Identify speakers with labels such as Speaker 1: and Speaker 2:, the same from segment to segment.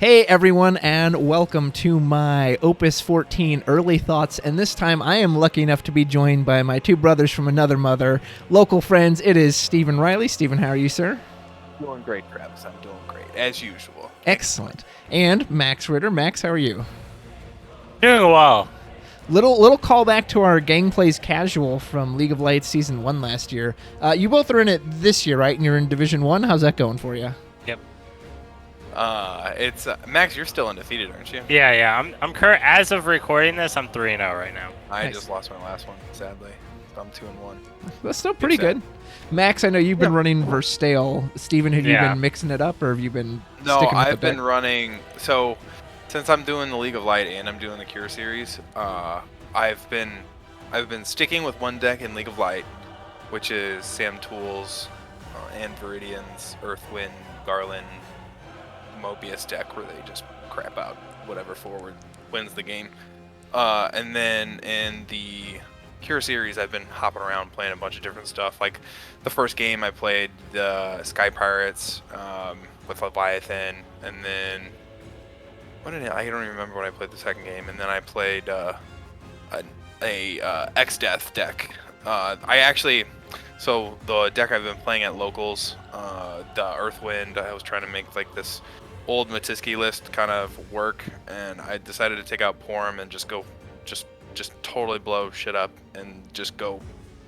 Speaker 1: Hey everyone, and welcome to my Opus 14 early thoughts, and this time I am lucky enough to be joined by my two brothers from another mother, local friends. It is Stephen Riley. Stephen, how are you, sir?
Speaker 2: Doing great, Travis. I'm doing great, as usual.
Speaker 1: Excellent. And Max Ritter. Max, how are you?
Speaker 3: Doing well.
Speaker 1: Little callback to our Gang Plays Casual from League of Lights Season 1 last year. You both are in it this year, right? And you're in Division 1? How's that going for you?
Speaker 3: Yep.
Speaker 2: It's Max. You're still undefeated, aren't you?
Speaker 3: Yeah. I'm current as of recording this. I'm 3-0 right now.
Speaker 2: I
Speaker 1: Nice.
Speaker 2: just lost my last one, sadly. So I'm 2-1.
Speaker 1: That's still pretty good. Max, I know you've been running versus Stale. Steven, have you been mixing it up, or have you been
Speaker 2: No,
Speaker 1: sticking with
Speaker 2: I've
Speaker 1: the
Speaker 2: been
Speaker 1: deck?
Speaker 2: running. So since I'm doing the League of Light and I'm doing the Cure series, I've been sticking with one deck in League of Light, which is Sam Tools and Viridian's Earthwind Garland Mobius deck, where they just crap out whatever forward wins the game. And then in the Cure series, I've been hopping around playing a bunch of different stuff. Like the first game, I played the Sky Pirates with Leviathan, and then I don't even remember when I played the second game. And then I played a X-Death deck. So the deck I've been playing at locals, the Earthwind, I was trying to make like this old Matiski list kind of work, and I decided to take out Porum and just totally blow shit up and just go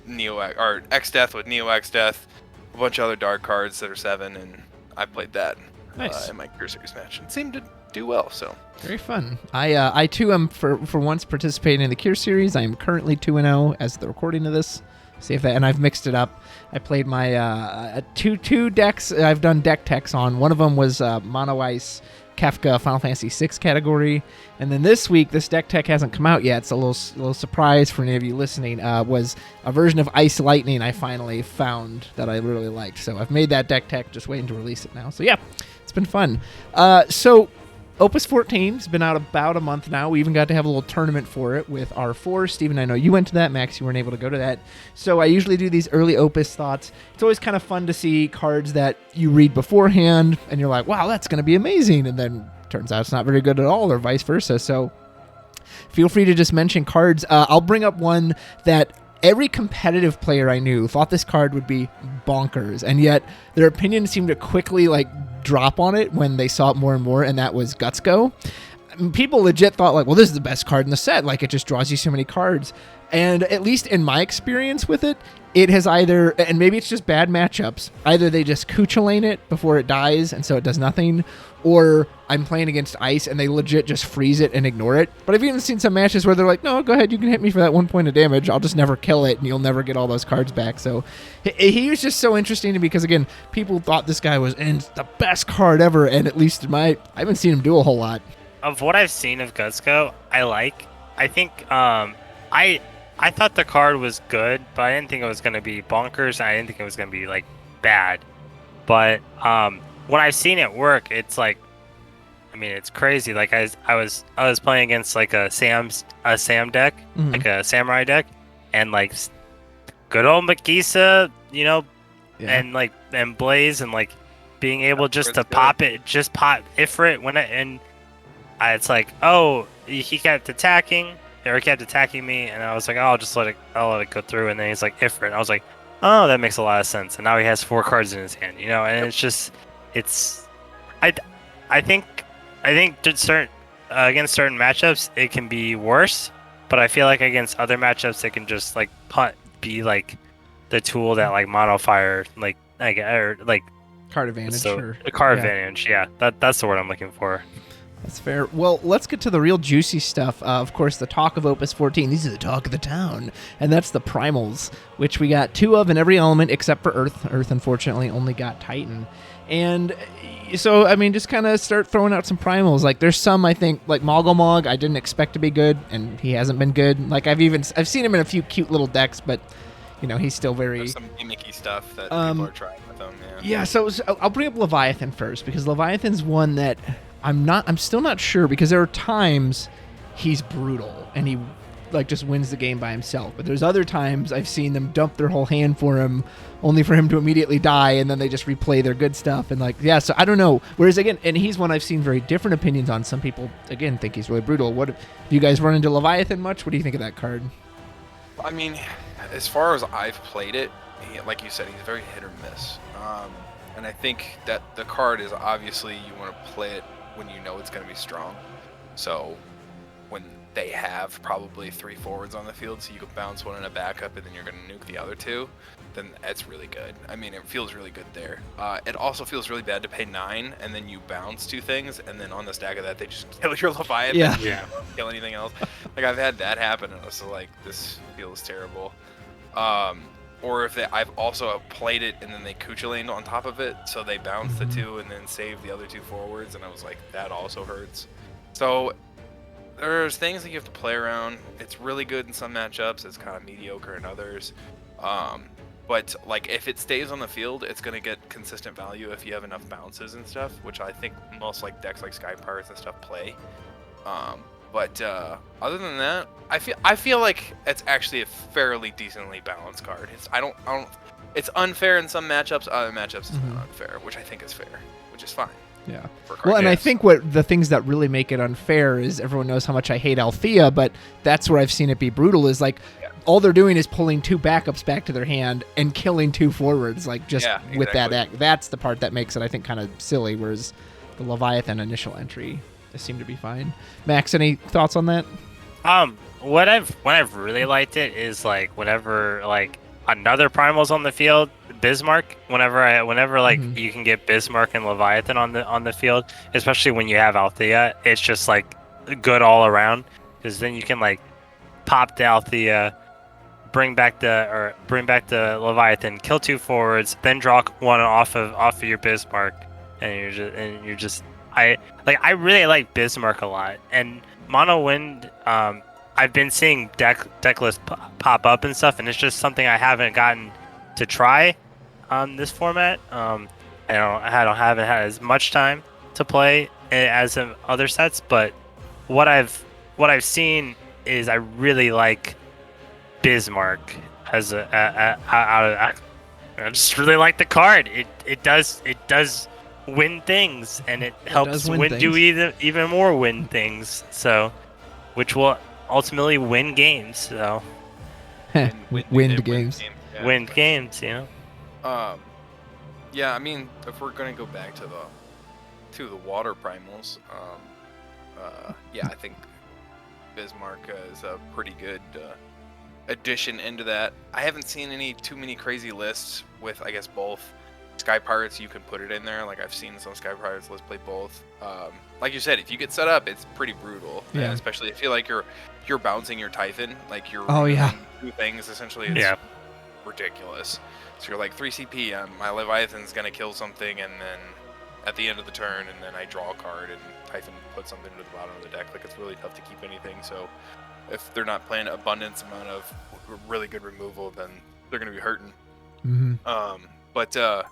Speaker 2: X-Death with Neo X-Death, a bunch of other dark cards that are 7, and I played that
Speaker 1: Nice.
Speaker 2: in my Cure Series match. It seemed to do well, so.
Speaker 1: Very fun. I too am for once participating in the Cure series. I am currently 2-0 as the recording of this. See if that, and I've mixed it up. I played my two decks. I've done deck techs on. One of them was Mono Ice Kefka Final Fantasy VI category, and then this week this deck tech hasn't come out yet. It's a little surprise for any of you listening. Was a version of Ice Lightning I finally found that I really liked. So I've made that deck tech, just waiting to release it now. So yeah, it's been fun. So Opus 14 has been out about a month now. We even got to have a little tournament for it with R4. Steven, I know you went to that. Max, you weren't able to go to that. So I usually do these early Opus thoughts. It's always kind of fun to see cards that you read beforehand, and you're like, wow, that's going to be amazing. And then turns out it's not very good at all, or vice versa. So feel free to just mention cards. I'll bring up one that every competitive player I knew thought this card would be bonkers, and yet their opinion seemed to quickly drop on it when they saw it more and more, and that was Gutsco. People legit thought well, this is the best card in the set. It just draws you so many cards. And at least in my experience with it, it has either, and maybe it's just bad matchups, either they just Kuchulain it before it dies and so it does nothing, or I'm playing against Ice and they legit just freeze it and ignore it. But I've even seen some matches where they're like, no, go ahead, you can hit me for that 1 point of damage. I'll just never kill it and you'll never get all those cards back. So he was just so interesting to me because, again, people thought this guy was the best card ever, and at least I haven't seen him do a whole lot.
Speaker 3: Of what I've seen of Gutsco, I think I thought the card was good, but I didn't think it was going to be bonkers, and I didn't think it was going to be bad. But when I've seen it work, it's it's crazy. I was playing against a Sam deck,
Speaker 1: Mhm.
Speaker 3: a samurai deck, and good old Makisa,
Speaker 1: Yeah.
Speaker 3: and Blaze, and being able just to
Speaker 2: That's
Speaker 3: pop Ifrit when it's he kept attacking. Or he kept attacking me, and I was like, oh, I'll let it go through. And then he's like, Ifrit. And I was like, oh, that makes a lot of sense. And now he has 4 cards in his hand, and I think against certain matchups, it can be worse, but I feel like against other matchups, it can just be the tool that Mono Fire,
Speaker 1: Card advantage.
Speaker 3: the card advantage. Yeah, that's the word I'm looking for.
Speaker 1: That's fair. Well, let's get to the real juicy stuff. Of course, the talk of Opus 14. These are the talk of the town. And that's the primals, which we got 2 of in every element except for Earth. Earth, unfortunately, only got Titan. And so, just kind of start throwing out some primals. There's some, I think, Mogomog, I didn't expect to be good, and he hasn't been good. I've seen him in a few cute little decks, but, he's still very...
Speaker 2: There's some gimmicky stuff that people are trying with him,
Speaker 1: Yeah, so I'll bring up Leviathan first, because Leviathan's one that I'm still not sure, because there are times he's brutal and he like just wins the game by himself. But there's other times I've seen them dump their whole hand for him, only for him to immediately die, and then they just replay their good stuff. And like, yeah, so I don't know. Whereas again, and he's one I've seen very different opinions on. Some people again think he's really brutal. What do you guys run into Leviathan much? What do you think of that card?
Speaker 2: I mean, as far as I've played it, like you said, he's very hit or miss. And I think that the card is obviously you want to play it when you know it's going to be strong. So when they have probably 3 forwards on the field, so you can bounce one in a backup and then you're going to nuke the other 2, then that's really good. I mean, it feels really good there. It also feels really bad to pay 9 and then you bounce 2 things, and then on the stack of that they just kill your Leviathan.
Speaker 1: Yeah.
Speaker 2: You don't kill anything else. Like, I've had that happen, and I was like, this feels terrible. Or if I've also played it and then they Kuchulained on top of it, so they bounce the 2 and then save the other 2 forwards, and I was like, that also hurts. So there's things that you have to play around. It's really good in some matchups. It's kind of mediocre in others. But like, if it stays on the field, it's gonna get consistent value if you have enough bounces and stuff, which I think most like decks like Sky Pirates and stuff play. But other than that, I feel like it's actually a fairly decently balanced card. It's unfair in some matchups. Other matchups it's not unfair, which I think is fair, which is fine.
Speaker 1: Yeah.
Speaker 2: Well,
Speaker 1: and I think what the things that really make it unfair is everyone knows how much I hate Althea, but that's where I've seen it be brutal. Is like all they're doing is pulling 2 backups back to their hand and killing 2 forwards, like just with that act. That's the part that makes it, I think, kind of silly. Whereas the Leviathan initial entry seem to be fine. Max, any thoughts on that?
Speaker 3: What I've really liked it is like whenever like another primal's on the field, Bismarck. Whenever like you can get Bismarck and Leviathan on the field, especially when you have Althea, it's just like good all around, because then you can like pop the Althea, bring back the Leviathan, kill 2 forwards, then draw 1 off of your Bismarck, and you're just I really like Bismarck a lot. And Mono Wind, I've been seeing deck lists pop up and stuff, and it's just something I haven't gotten to try on this format. I haven't had as much time to play as in other sets, but what I've seen is I really like Bismarck as I just really like the card. It does win things, and it helps do even more win things, so which will ultimately win games. So
Speaker 1: win games.
Speaker 3: Win games, you know.
Speaker 2: Yeah, I mean, if we're gonna go back to the water primals, yeah, I think Bismarck is a pretty good addition into that. I haven't seen too many crazy lists with, I guess, both. Sky Pirates, you can put it in there. Like, I've seen some Sky Pirates lists play both. Like you said, if you get set up, it's pretty brutal.
Speaker 1: Yeah.
Speaker 2: And especially if you like you're bouncing your Typhon, like you're
Speaker 1: doing
Speaker 2: 2 things essentially. It's ridiculous. So you're like 3 CP. My Leviathan's gonna kill something, and then at the end of the turn, and then I draw a card, and Typhon puts something to the bottom of the deck. Like, it's really tough to keep anything. So if they're not playing abundance amount of really good removal, then they're gonna be hurting. But the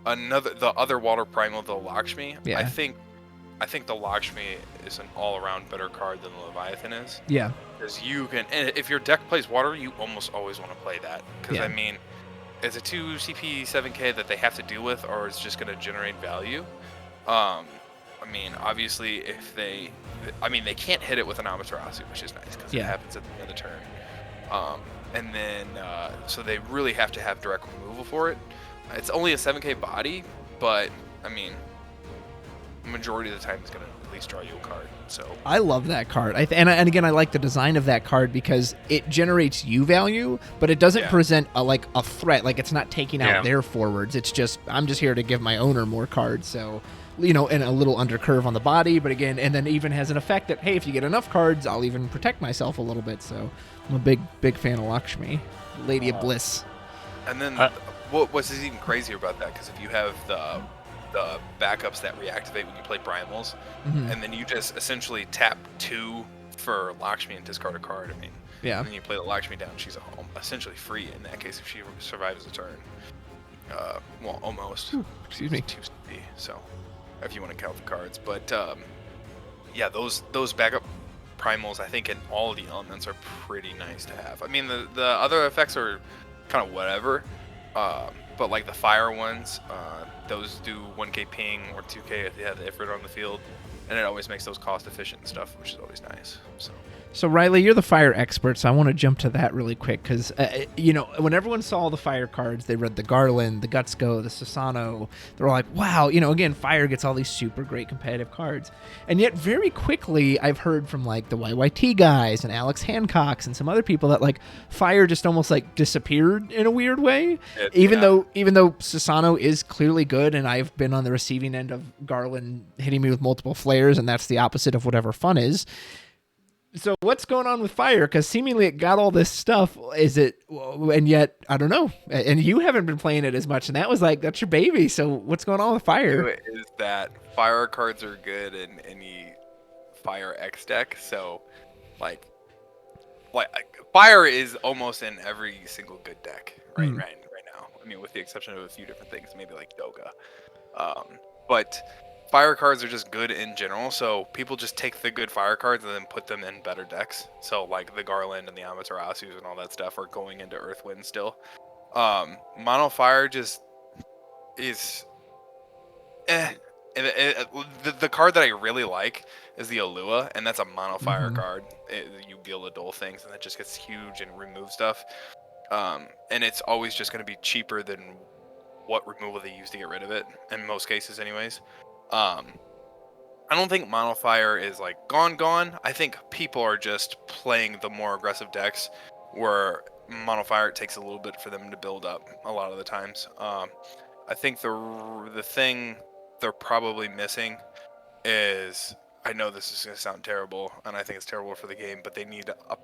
Speaker 2: other water primal, the Lakshmi, I think the Lakshmi is an all-around better card than the Leviathan is. Yeah. Because you can, and if your deck plays water, you almost always want to play that. Because I mean, it's a 2 CP 7K that they have to deal with, or it's just going to generate value. I mean, obviously, they can't hit it with an Amaterasu, which is nice because it happens at the end of the turn. And then, so they really have to have direct removal for it. It's only a 7K body, but I mean, majority of the time it's going to at least draw you a card. So
Speaker 1: I love that card. And again, I like the design of that card because it generates you value, but it doesn't present a threat. Like, it's not taking out their forwards. It's just, I'm just here to give my owner more cards. So, you know, and a little undercurve on the body, but again, and then even has an effect that, hey, if you get enough cards, I'll even protect myself a little bit. So I'm a big fan of Lakshmi, Lady of Bliss.
Speaker 2: And then what's even crazier about that, because if you have the backups that reactivate when you play primals, and then you just essentially tap 2 for Lakshmi and discard a card. I mean, and then you play the Lakshmi down, she's essentially free in that case if she survives a turn. Well, almost.
Speaker 1: Excuse me.
Speaker 2: 2 CP, so if you want to count the cards, but yeah, those backup primals, I think, in all the elements are pretty nice to have. I mean, the other effects are kind of whatever, but like the fire ones, those do 1k ping or 2k if they have the Ifrit on the field, and it always makes those cost efficient and stuff, which is always nice.
Speaker 1: So Riley, you're the fire expert, so I want to jump to that really quick because, when everyone saw the fire cards, they read the Garland, the Gutsko, the Susano. They're like, wow, again, fire gets all these super great competitive cards. And yet very quickly, I've heard from like the YYT guys and Alex Hancocks and some other people that like fire just almost like disappeared in a weird way. Even though Susano is clearly good, and I've been on the receiving end of Garland hitting me with multiple flares, and that's the opposite of whatever fun is. So what's going on with fire? Because seemingly it got all this stuff. Is it? And yet I don't know. And you haven't been playing it as much, and that's your baby. So what's going on with fire?
Speaker 2: Is that fire cards are good in any fire X deck? So, like fire is almost in every single good deck right now. I mean, with the exception of a few different things, maybe like Doga. But fire cards are just good in general, so people just take the good fire cards and then put them in better decks. So like the Garland and the Amaterasus and all that stuff are going into Earthwind still. Mono fire just is the card that I really like is the Alua, and that's a mono fire card. You be able to duel things, and it just gets huge and remove stuff. And it's always just going to be cheaper than what removal they use to get rid of it, in most cases anyways. I don't think mono fire is like gone. I think people are just playing the more aggressive decks where mono fire, it takes a little bit for them to build up a lot of the times. I think the thing they're probably missing is, I know this is going to sound terrible, and I think it's terrible for the game, but they need a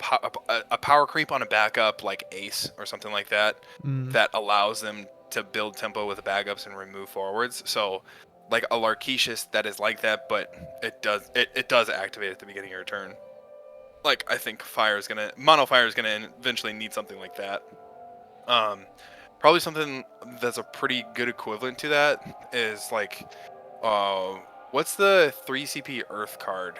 Speaker 2: power creep on a backup like Ace or something like that that allows them to build tempo with the backups and remove forwards. So like a Larketius that is like that, but it does activate at the beginning of your turn. Like, I think mono fire is gonna eventually need something like that. Probably something that's a pretty good equivalent to that is like, what's the 3CP Earth card?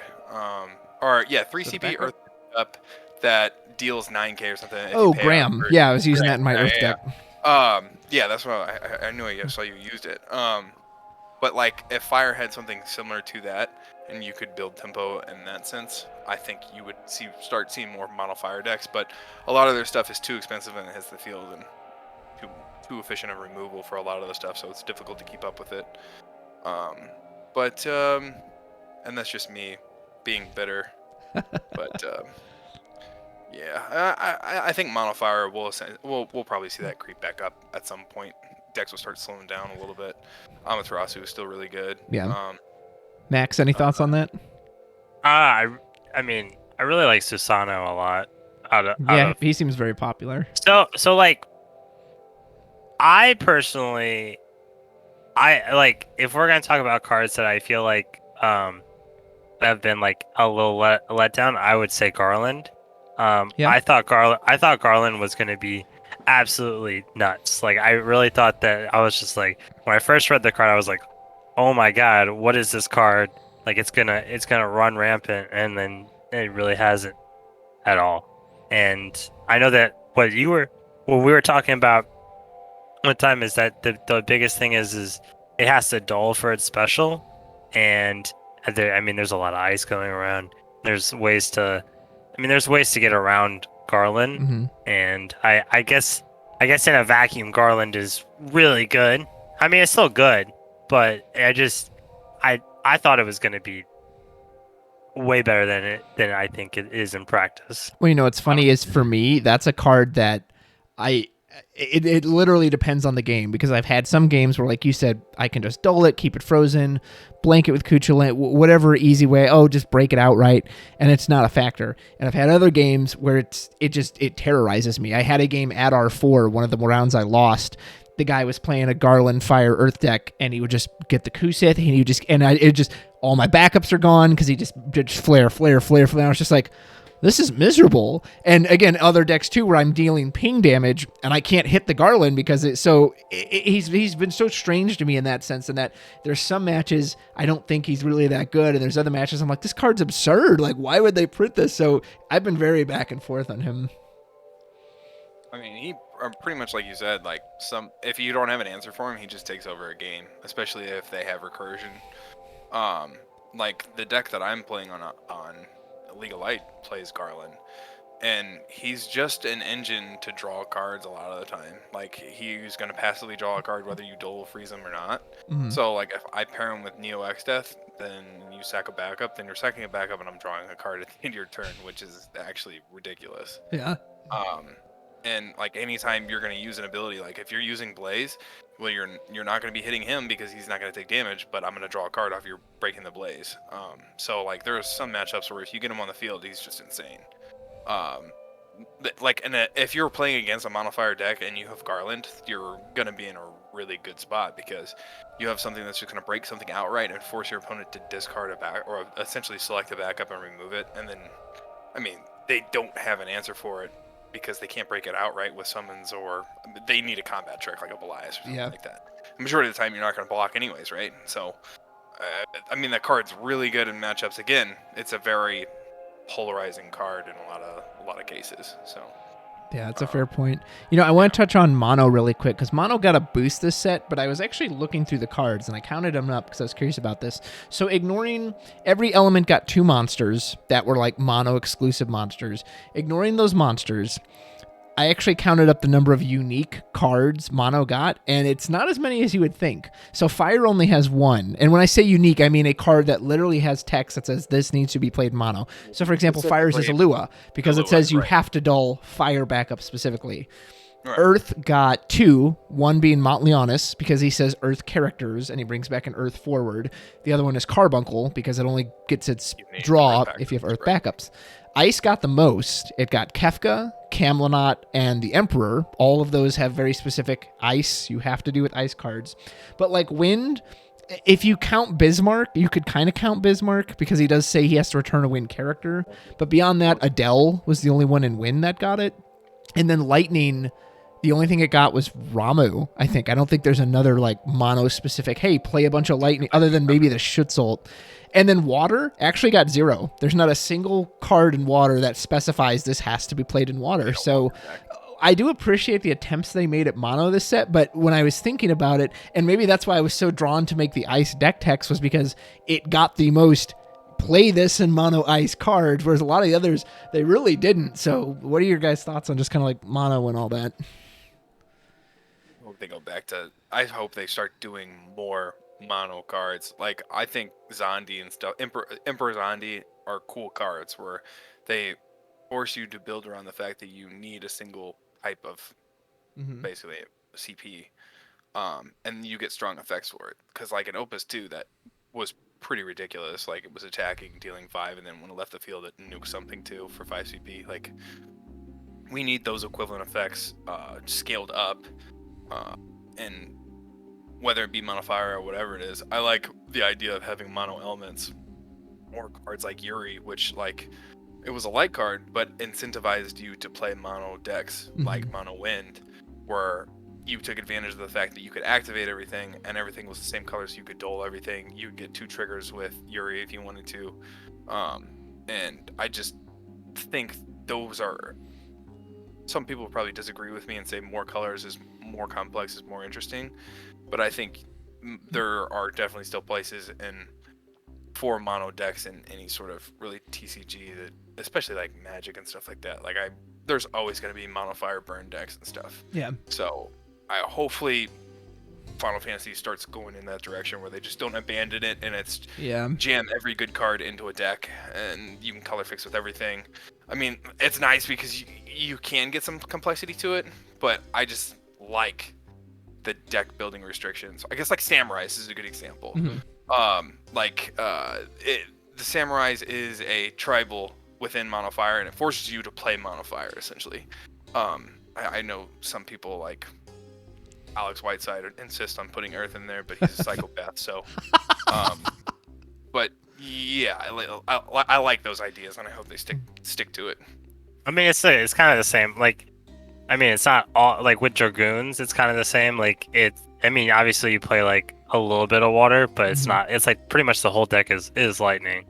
Speaker 2: 3CP Earth up that deals 9k or something.
Speaker 1: Oh, Graham. Yeah, I was using that in my Earth deck.
Speaker 2: That's what I knew. I saw you used it. But like, if fire had something similar to that, and you could build tempo in that sense, I think you would start seeing more mono fire decks. But a lot of their stuff is too expensive and it hits the field, and too efficient of removal for a lot of the stuff, so it's difficult to keep up with it. And that's just me being bitter. But I think mono fire we'll probably see that creep back up at some point. Decks will start slowing down a little bit. Amaterasu is still really good. Yeah.
Speaker 1: Max, any thoughts on that?
Speaker 3: I mean, I really like Susano a lot.
Speaker 1: He seems very popular.
Speaker 3: So like, I personally, if we're gonna talk about cards that I feel like have been like a little let down, I would say Garland. I thought Garland was gonna be absolutely nuts. Like, I really thought that. I was just like, when I first read the card, I was like, oh my god, what is this card? Like, it's gonna run rampant, and then it really hasn't at all. And I know that what we were talking about one time is that the biggest thing is it has to dull for its special, and there's a lot of ice going around. There's ways to get around Garland, and I guess in a vacuum, Garland is really good. I mean, it's still good, but I thought it was going to be way better than I think it is in practice.
Speaker 1: Well, what's funny is, for me, that's a card that it literally depends on the game, because I've had some games where, like you said, I can just dull it, keep it frozen, blanket with Kuchulant, whatever easy way. Oh, just break it outright, and it's not a factor. And I've had other games where it terrorizes me. I had a game at R4, one of the rounds I lost. The guy was playing a Garland Fire Earth deck, and he would just get the Kusith, and all my backups are gone because he just flare. I was just like, this is miserable. And again, other decks too, where I'm dealing ping damage and I can't hit the Garland because he's been so strange to me in that sense. And that there's some matches I don't think he's really that good, and there's other matches I'm like, this card's absurd. Like, why would they print this? So I've been very back and forth on him.
Speaker 2: I mean, he pretty much like you said, like if you don't have an answer for him, he just takes over a game, especially if they have recursion. Like the deck that I'm playing on League of Light plays Garland, and he's just an engine to draw cards a lot of the time. Like he's going to passively draw a card whether you Dole freeze him or not.
Speaker 1: Mm-hmm.
Speaker 2: So like if I pair him with Neo X Death, then you sack a backup, then you're sacking a backup, and I'm drawing a card at the end of your turn, which is actually ridiculous.
Speaker 1: Yeah.
Speaker 2: And like anytime you're going to use an ability, like if you're using Blaze, well, you're not going to be hitting him because he's not going to take damage, but I'm going to draw a card off you're breaking the Blaze. So like there are some matchups where if you get him on the field, he's just insane. Like if you're playing against a mono fire deck and you have Garland, you're going to be in a really good spot because you have something that's just going to break something outright and force your opponent to discard a back or essentially select a backup and remove it. And then, I mean, they don't have an answer for it, because they can't break it outright with summons, or they need a combat trick like a Belias or something like that. The majority of the time, you're not going to block anyways, right? So, I mean, that card's really good in matchups. Again, it's a very polarizing card in a lot of cases. So,
Speaker 1: yeah, that's a fair point. You know, I want to touch on Mono really quick, because Mono got a boost this set, but I was actually looking through the cards, and I counted them up because I was curious about this. So ignoring every element got 2 monsters that were like Mono exclusive monsters. Ignoring those monsters, I actually counted up the number of unique cards Mono got, and it's not as many as you would think. So Fire only has 1. And when I say unique, I mean a card that literally has text that says this needs to be played Mono. So for example, Fire's is Alua, because it says you have to dull Fire backup specifically. Right. Earth got 2, one being Montleonis, because he says Earth characters, and he brings back an Earth forward. The other one is Carbuncle, because it only gets its draw if you have Earth backups. Ice got the most. It got Kefka, Camlanot, and the Emperor. All of those have very specific ice. You have to do with ice cards. But like Wind, if you count Bismarck, you could kind of count Bismarck, because he does say he has to return a Wind character. But beyond that, Adele was the only one in Wind that got it. And then Lightning, the only thing it got was Ramu, I think. I don't think there's another like mono-specific, hey, play a bunch of Lightning, other than maybe the Schutzult. And then Water actually got 0. There's not a single card in Water that specifies this has to be played in Water. So I do appreciate the attempts they made at Mono this set, but when I was thinking about it, and maybe that's why I was so drawn to make the Ice deck text, was because it got the most play this in Mono Ice cards, whereas a lot of the others, they really didn't. So what are your guys' thoughts on just kind of like Mono and all that?
Speaker 2: I hope they go back to, I hope they start doing more Mono cards. Like I think Zondi and stuff, Emperor Zondi are cool cards where they force you to build around the fact that you need a single type of basically CP, and you get strong effects for it. Because like in Opus 2, that was pretty ridiculous. Like it was attacking, dealing 5, and then when it left the field, it nuked something too for 5 CP. Like we need those equivalent effects scaled up, and whether it be mono fire or whatever it is. I like the idea of having mono elements or cards like Yuri, which like it was a light card, but incentivized you to play mono decks like Mono Wind, where you took advantage of the fact that you could activate everything and everything was the same color, so you could dole everything. You could get 2 triggers with Yuri if you wanted to. And I just think those are, some people will probably disagree with me and say more colors is more complex, is more interesting. But I think there are definitely still places for mono decks in any sort of really TCG, that, especially like Magic and stuff like that. Like there's always going to be mono fire burn decks and stuff. Yeah. So hopefully Final Fantasy starts going in that direction where they just don't abandon it and it's jam every good card into a deck and you can color fix with everything. I mean, it's nice because you can get some complexity to it, but I just like the deck building restrictions. I guess like Samurais is a good example. The Samurais is a tribal within Mono Fire, and it forces you to play Mono Fire essentially. I know some people like Alex Whiteside insist on putting Earth in there, but he's a psychopath. So, but yeah, I like those ideas, and I hope they stick stick to it.
Speaker 3: I mean, it's kind of the same. Like, I mean, it's not all like with Dragoons. It's kind of the same. Like, I mean, obviously you play like a little bit of water, but it's not. It's like pretty much the whole deck is lightning.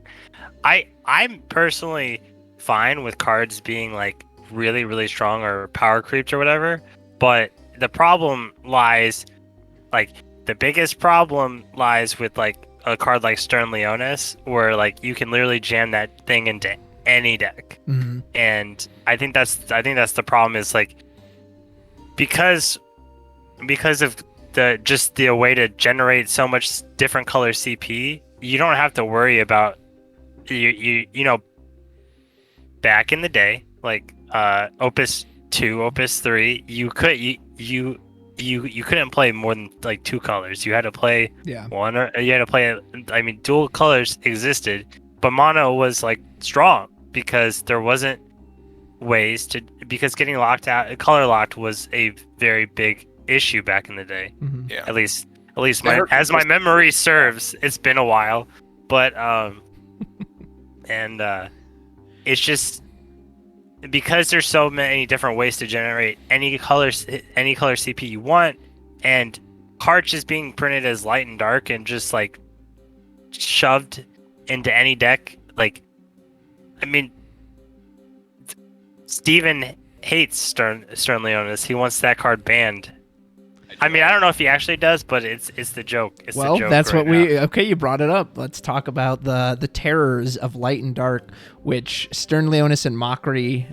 Speaker 3: I'm personally fine with cards being like really really strong or power creeps or whatever, but the problem lies, like the biggest problem lies with like a card like Stern Leonis, where like you can literally jam that thing into any deck. And I think that's the problem, is like because of the way to generate so much different color CP, you don't have to worry about you know, back in the day, like Opus 2, Opus 3, you couldn't play more than like 2 colors. You had to play one, or you had to play, I mean, dual colors existed, but mono was like strong because there wasn't ways to, because getting locked out, color locked was a very big issue back in the day.
Speaker 2: Yeah.
Speaker 3: At least my memory serves, it's been a while, but and it's just because there's so many different ways to generate any color CP you want, and cards just being printed as light and dark and just like shoved into any deck. Like, I mean, Steven hates Stern Leonis. He wants that card banned. I mean, I don't know if he actually does, but it's the joke. It's the joke
Speaker 1: that's
Speaker 3: right
Speaker 1: what we.
Speaker 3: now.
Speaker 1: Okay, you brought it up. Let's talk about the terrors of light and dark, which Stern Leonis and Mockery,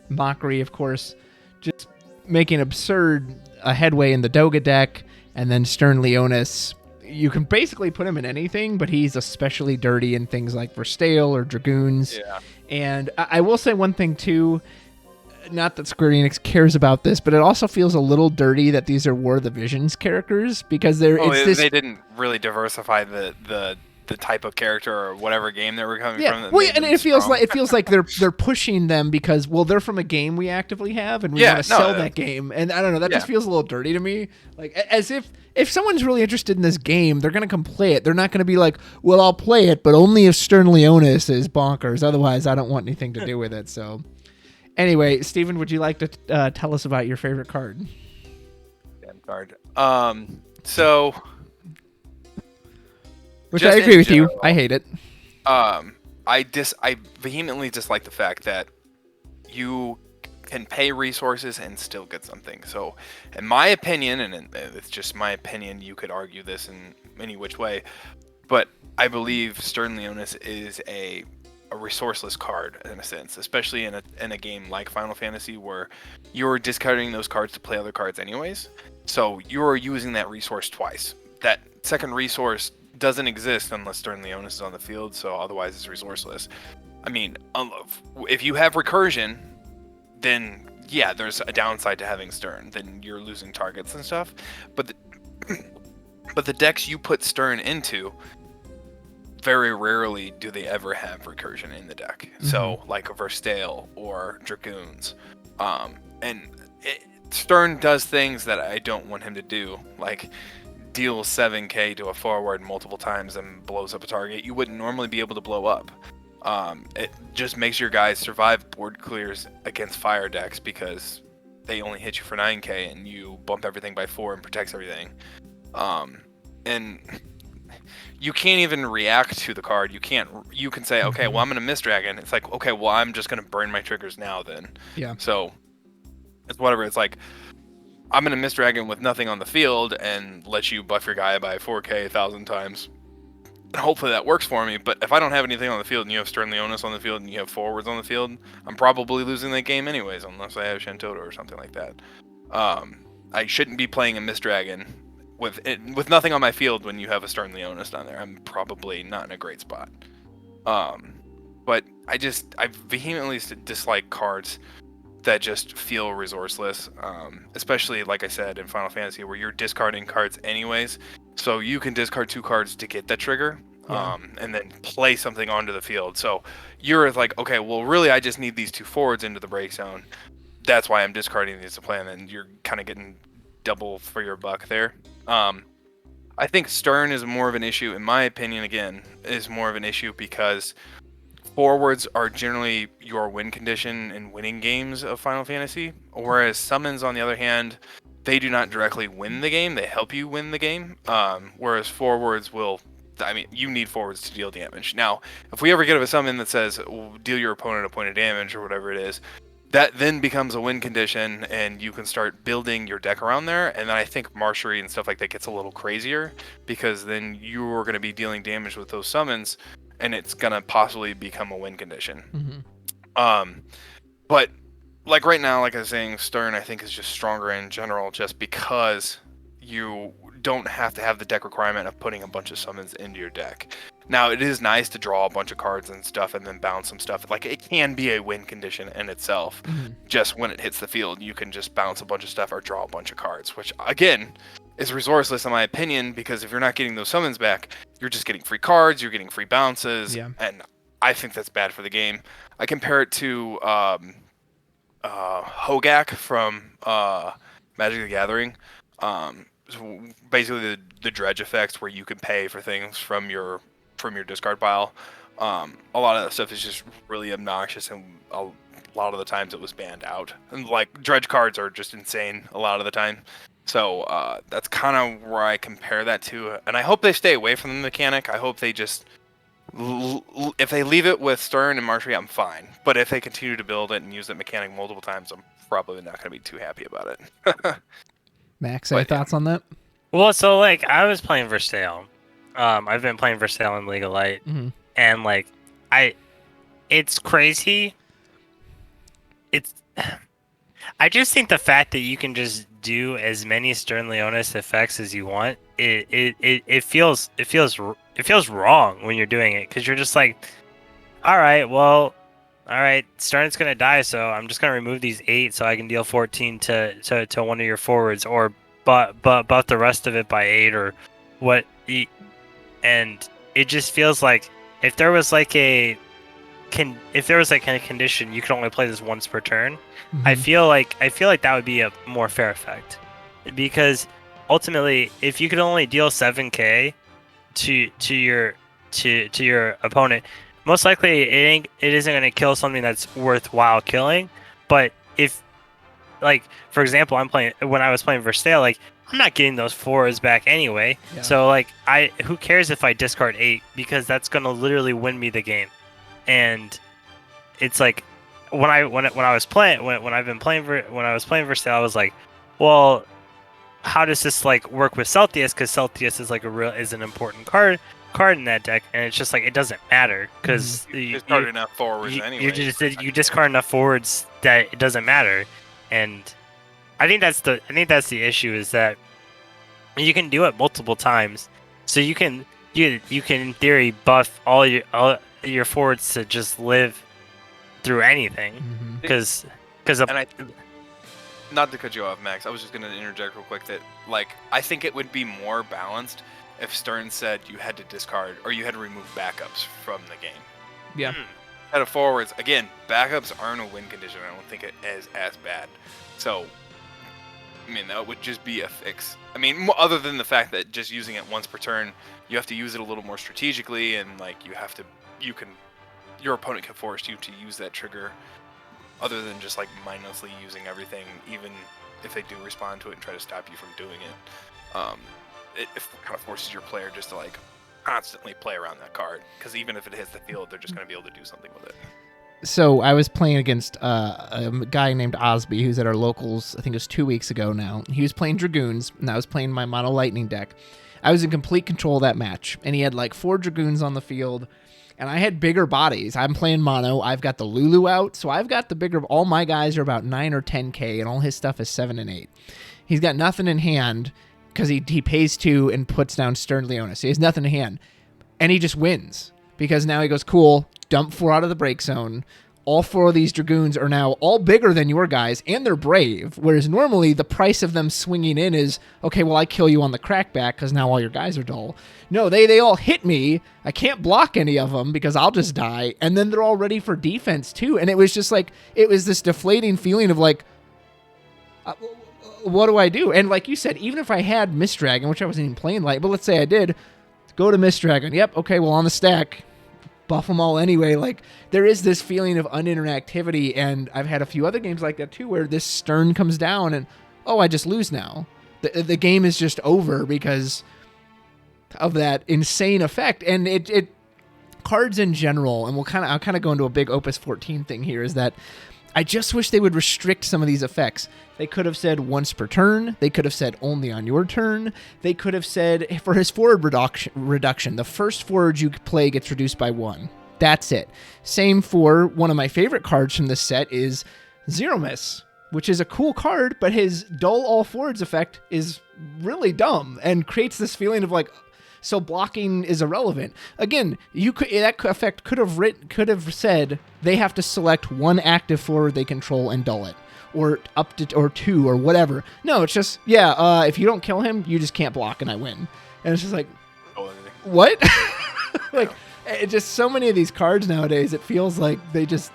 Speaker 1: of course, just making absurd headway in the Doga deck, and then Stern Leonis. You can basically put him in anything, but he's especially dirty in things like Verstale or Dragoons.
Speaker 2: Yeah.
Speaker 1: And I will say one thing too. Not that Square Enix cares about this, but it also feels a little dirty that these are War of the Visions characters, because they
Speaker 2: didn't really diversify the type of character or whatever game they were coming from.
Speaker 1: Well, and it feels like they're pushing them because, well, they're from a game we actively have and we want to sell that game, and I don't know, that just feels a little dirty to me. Like, as if someone's really interested in this game, they're gonna come play it. They're not gonna be like, well, I'll play it, but only if Stern Leonis is bonkers. Otherwise, I don't want anything to do with it. So. Anyway, Steven, would you like to tell us about your favorite card?
Speaker 2: Damn card. So.
Speaker 1: Which I agree with you. I hate it.
Speaker 2: I vehemently dislike the fact that you can pay resources and still get something. So, in my opinion, and it's just my opinion, you could argue this in any which way, but I believe Stern Leonis is a resourceless card in a sense, especially in a game like Final Fantasy where you're discarding those cards to play other cards anyways. So you're using that resource twice. That second resource doesn't exist unless Stern Leonis is on the field, so otherwise it's resourceless. I mean, if you have recursion, then yeah, there's a downside to having Stern. Then you're losing targets and stuff. But the decks you put Stern into, very rarely do they ever have recursion in the deck. So like a Verstale or Dragoons. Stern does things that I don't want him to do, like deal 7k to a forward multiple times and blows up a target you wouldn't normally be able to blow up. It just makes your guys survive board clears against fire decks because they only hit you for 9k and you bump everything by 4 and protects everything. And you can't even react to the card. You can say, okay, well, I'm going to miss Dragon. It's like, okay, well, I'm just going to burn my triggers now then.
Speaker 1: Yeah.
Speaker 2: So, it's whatever. It's like, I'm going to miss Dragon with nothing on the field and let you buff your guy by 4k 1,000 times. And hopefully that works for me. But if I don't have anything on the field and you have Stern Leonis on the field and you have forwards on the field, I'm probably losing that game anyways, unless I have Shantoto or something like that. I shouldn't be playing a Miss Dragon with nothing on my field when you have a Stern Leonis down there. I'm probably not in a great spot. But I vehemently dislike cards that just feel resourceless, especially like I said in Final Fantasy, where you're discarding cards anyways, so you can discard 2 cards to get that trigger, and then play something onto the field. So you're like, okay, well, really, I just need these 2 forwards into the break zone. That's why I'm discarding these to play, and then you're kind of getting double for your buck there. I think Stern is more of an issue, in my opinion. Again, is more of an issue because forwards are generally your win condition in winning games of Final Fantasy, whereas summons, on the other hand, they do not directly win the game. They help you win the game. Whereas forwards will, I mean, you need forwards to deal damage. Now, if we ever get a summon that says deal your opponent a point of damage or whatever it is, that then becomes a win condition, and you can start building your deck around there. And then I think Marshery and stuff like that gets a little crazier, because then you're going to be dealing damage with those summons, and it's going to possibly become a win condition. But like right now, like I was saying, Stern I think is just stronger in general, just because you don't have to have the deck requirement of putting a bunch of summons into your deck. Now, it is nice to draw a bunch of cards and stuff and then bounce some stuff. Like, it can be a win condition in itself. Just when it hits the field, you can just bounce a bunch of stuff or draw a bunch of cards, which, again, is resourceless in my opinion, because if you're not getting those summons back, you're just getting free cards, you're getting free bounces, and I think that's bad for the game. I compare it to Hogak from Magic the Gathering. So basically the dredge effects, where you can pay for things from your discard pile. A lot of that stuff is just really obnoxious, and a lot of the times it was banned out. And like, dredge cards are just insane a lot of the time. So that's kind of where I compare that to. And I hope they stay away from the mechanic. I hope they just if they leave it with Stern and Marshery, I'm fine. But if they continue to build it and use that mechanic multiple times, I'm probably not going to be too happy about it.
Speaker 1: Max, any thoughts on that?
Speaker 3: Well, so like, I was playing Versailles. I've been playing Versailles in League of Light, and like, it's crazy. I just think the fact that you can just do as many Stern Leonis effects as you want, it feels wrong when you're doing it, because you're just like, all right, Stern's gonna die, so I'm just gonna remove these 8 so I can deal 14 to one of your forwards, or but the rest of it by 8 or what. And it just feels like if there was like a condition you could only play this once per turn, I feel like that would be a more fair effect, because ultimately, if you could only deal 7k to your opponent, most likely it isn't going to kill something that's worthwhile killing. But if, like, for example, when I was playing Versailles, like, I'm not getting those 4s back anyway. Yeah. So like, who cares if I discard 8, because that's going to literally win me the game. And it's like, when I was playing Versailles, I was like, well, how does this like work with Celtius? Because Celtius is like is an important card in that deck, and it's just like, it doesn't matter, because
Speaker 2: you discard enough forwards anyway.
Speaker 3: You discard enough forwards that it doesn't matter. And I think that's the issue, is that you can do it multiple times, so you can in theory buff all your forwards to just live through anything, because
Speaker 2: not to cut you off, Max, I was just going to interject real quick that, like, I think it would be more balanced if Stern said you had to discard or you had to remove backups from the game.
Speaker 1: Yeah.
Speaker 2: Out of forwards, again, backups aren't a win condition. I don't think it is as bad. So, I mean, that would just be a fix. I mean, other than the fact that just using it once per turn, you have to use it a little more strategically, and like, your opponent can force you to use that trigger, other than just like mindlessly using everything, even if they do respond to it and try to stop you from doing it. It kind of forces your player just to like constantly play around that card, because even if it hits the field, they're just going to be able to do something with it.
Speaker 1: So I was playing against a guy named Osby, who's at our locals, I think it was 2 weeks ago now. He was playing Dragoons, and I was playing my Mono Lightning deck. I was in complete control of that match, and he had like 4 Dragoons on the field, and I had bigger bodies. I'm playing Mono. I've got the Lulu out, so I've got the bigger... All my guys are about 9 or 10k, and all his stuff is 7 and 8. He's got nothing in hand, because he pays 2 and puts down Stern Leonis. He has nothing in hand, and he just wins, because now he goes, cool, dump 4 out of the break zone. All 4 of these Dragoons are now all bigger than your guys, and they're brave, whereas normally the price of them swinging in is, okay, well, I kill you on the crackback because now all your guys are dull. No, they all hit me. I can't block any of them because I'll just die, and then they're all ready for defense too. And it was just like, it was this deflating feeling of like, what do I do? And like you said, even if I had Mist Dragon, which I wasn't even playing light, but let's say I did, go to Mist Dragon. Yep, okay, well, on the stack, buff them all anyway. Like, there is this feeling of uninteractivity, and I've had a few other games like that too, where this stern comes down and, oh, I just lose now. The game is just over because of that insane effect. And it cards in general, and I'll kind of go into a big Opus 14 thing here, is that I just wish they would restrict some of these effects. They could have said once per turn. They could have said only on your turn. They could have said for his forward reduction, the first forward you play gets reduced by 1. That's it. Same for one of my favorite cards from this set is Zero Miss, which is a cool card, but his dull all forwards effect is really dumb and creates this feeling of like, so blocking is irrelevant. Again, that effect could have said they have to select one active forward they control and dull it, or up to or 2 or whatever. No, it's just if you don't kill him, you just can't block and I win. And it's just like, what? Like, it just so many of these cards nowadays. It feels like they're just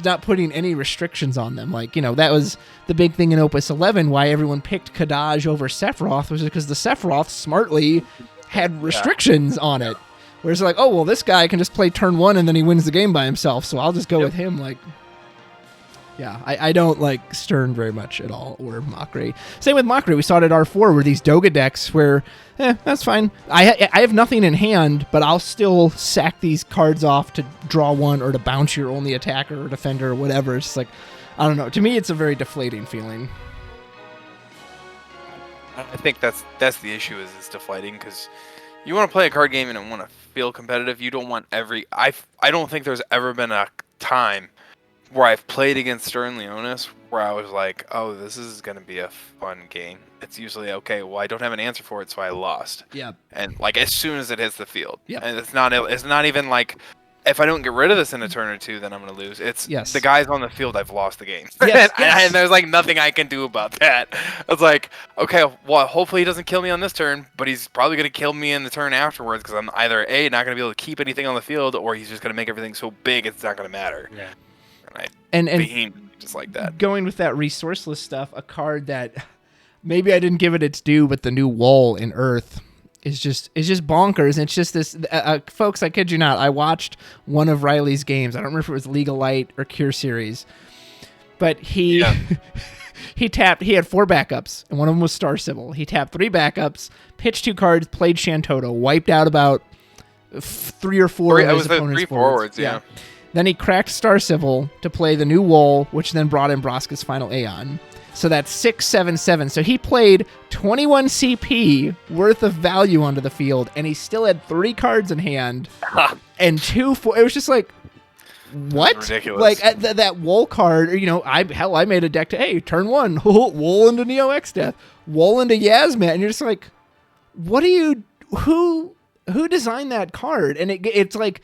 Speaker 1: not putting any restrictions on them. Like, that was the big thing in Opus 11. Why everyone picked Kadaj over Sephiroth was because the Sephiroth smartly had restrictions on it, whereas like, oh well, this guy can just play turn 1 and then he wins the game by himself, so I'll just go with him. Like, I don't like Stern very much at all, or Mockery. Same with Mockery. We saw it at R4 where these Doga decks where that's fine. I have nothing in hand, but I'll still sack these cards off to draw 1 or to bounce your only attacker or defender or whatever. It's just like, I don't know, to me it's a very deflating feeling.
Speaker 2: I think that's the issue, is it's deflating, because you want to play a card game and want to feel competitive. You don't want I don't think there's ever been a time where I've played against Stern Leonis where I was like, oh, this is going to be a fun game. It's usually, okay, well, I don't have an answer for it, so I lost.
Speaker 1: Yeah.
Speaker 2: And like as soon as it hits the field.
Speaker 1: Yeah.
Speaker 2: And it's not even like, if I don't get rid of this in a turn or two, then I'm going to lose. It's the guys on the field, I've lost the game.
Speaker 1: Yes,
Speaker 2: and there's like nothing I can do about that. It's like, okay, well, hopefully he doesn't kill me on this turn, but he's probably going to kill me in the turn afterwards, because I'm either A, not going to be able to keep anything on the field, or he's just going to make everything so big it's not going to matter.
Speaker 3: Yeah.
Speaker 2: And just like that.
Speaker 1: Going with that resourceless stuff, a card that maybe I didn't give it its due, but the new Wall in Earth is just bonkers. And it's just this, folks, I kid you not, I watched one of Riley's games. I don't remember if it was League of Light or Cure Series, but he he had 4 backups, and one of them was Star Sibyl. He tapped 3 backups, pitched 2 cards, played Shantoto, wiped out about 3 or 4 of his opponent's forwards.
Speaker 2: Yeah.
Speaker 1: Then he cracked Star Sibyl to play the new Wall, which then brought in Braska's final Aeon. So that's 6/7/7. So he played 21 CP worth of value onto the field, and he still had 3 cards in hand and 2 4. It was just like, what?
Speaker 2: Ridiculous.
Speaker 1: Like that Wall card, I made a deck to, hey, turn 1, Wall into Neo X Death, Wall into Yasmat, and you're just like, what are you? Who designed that card? And it's like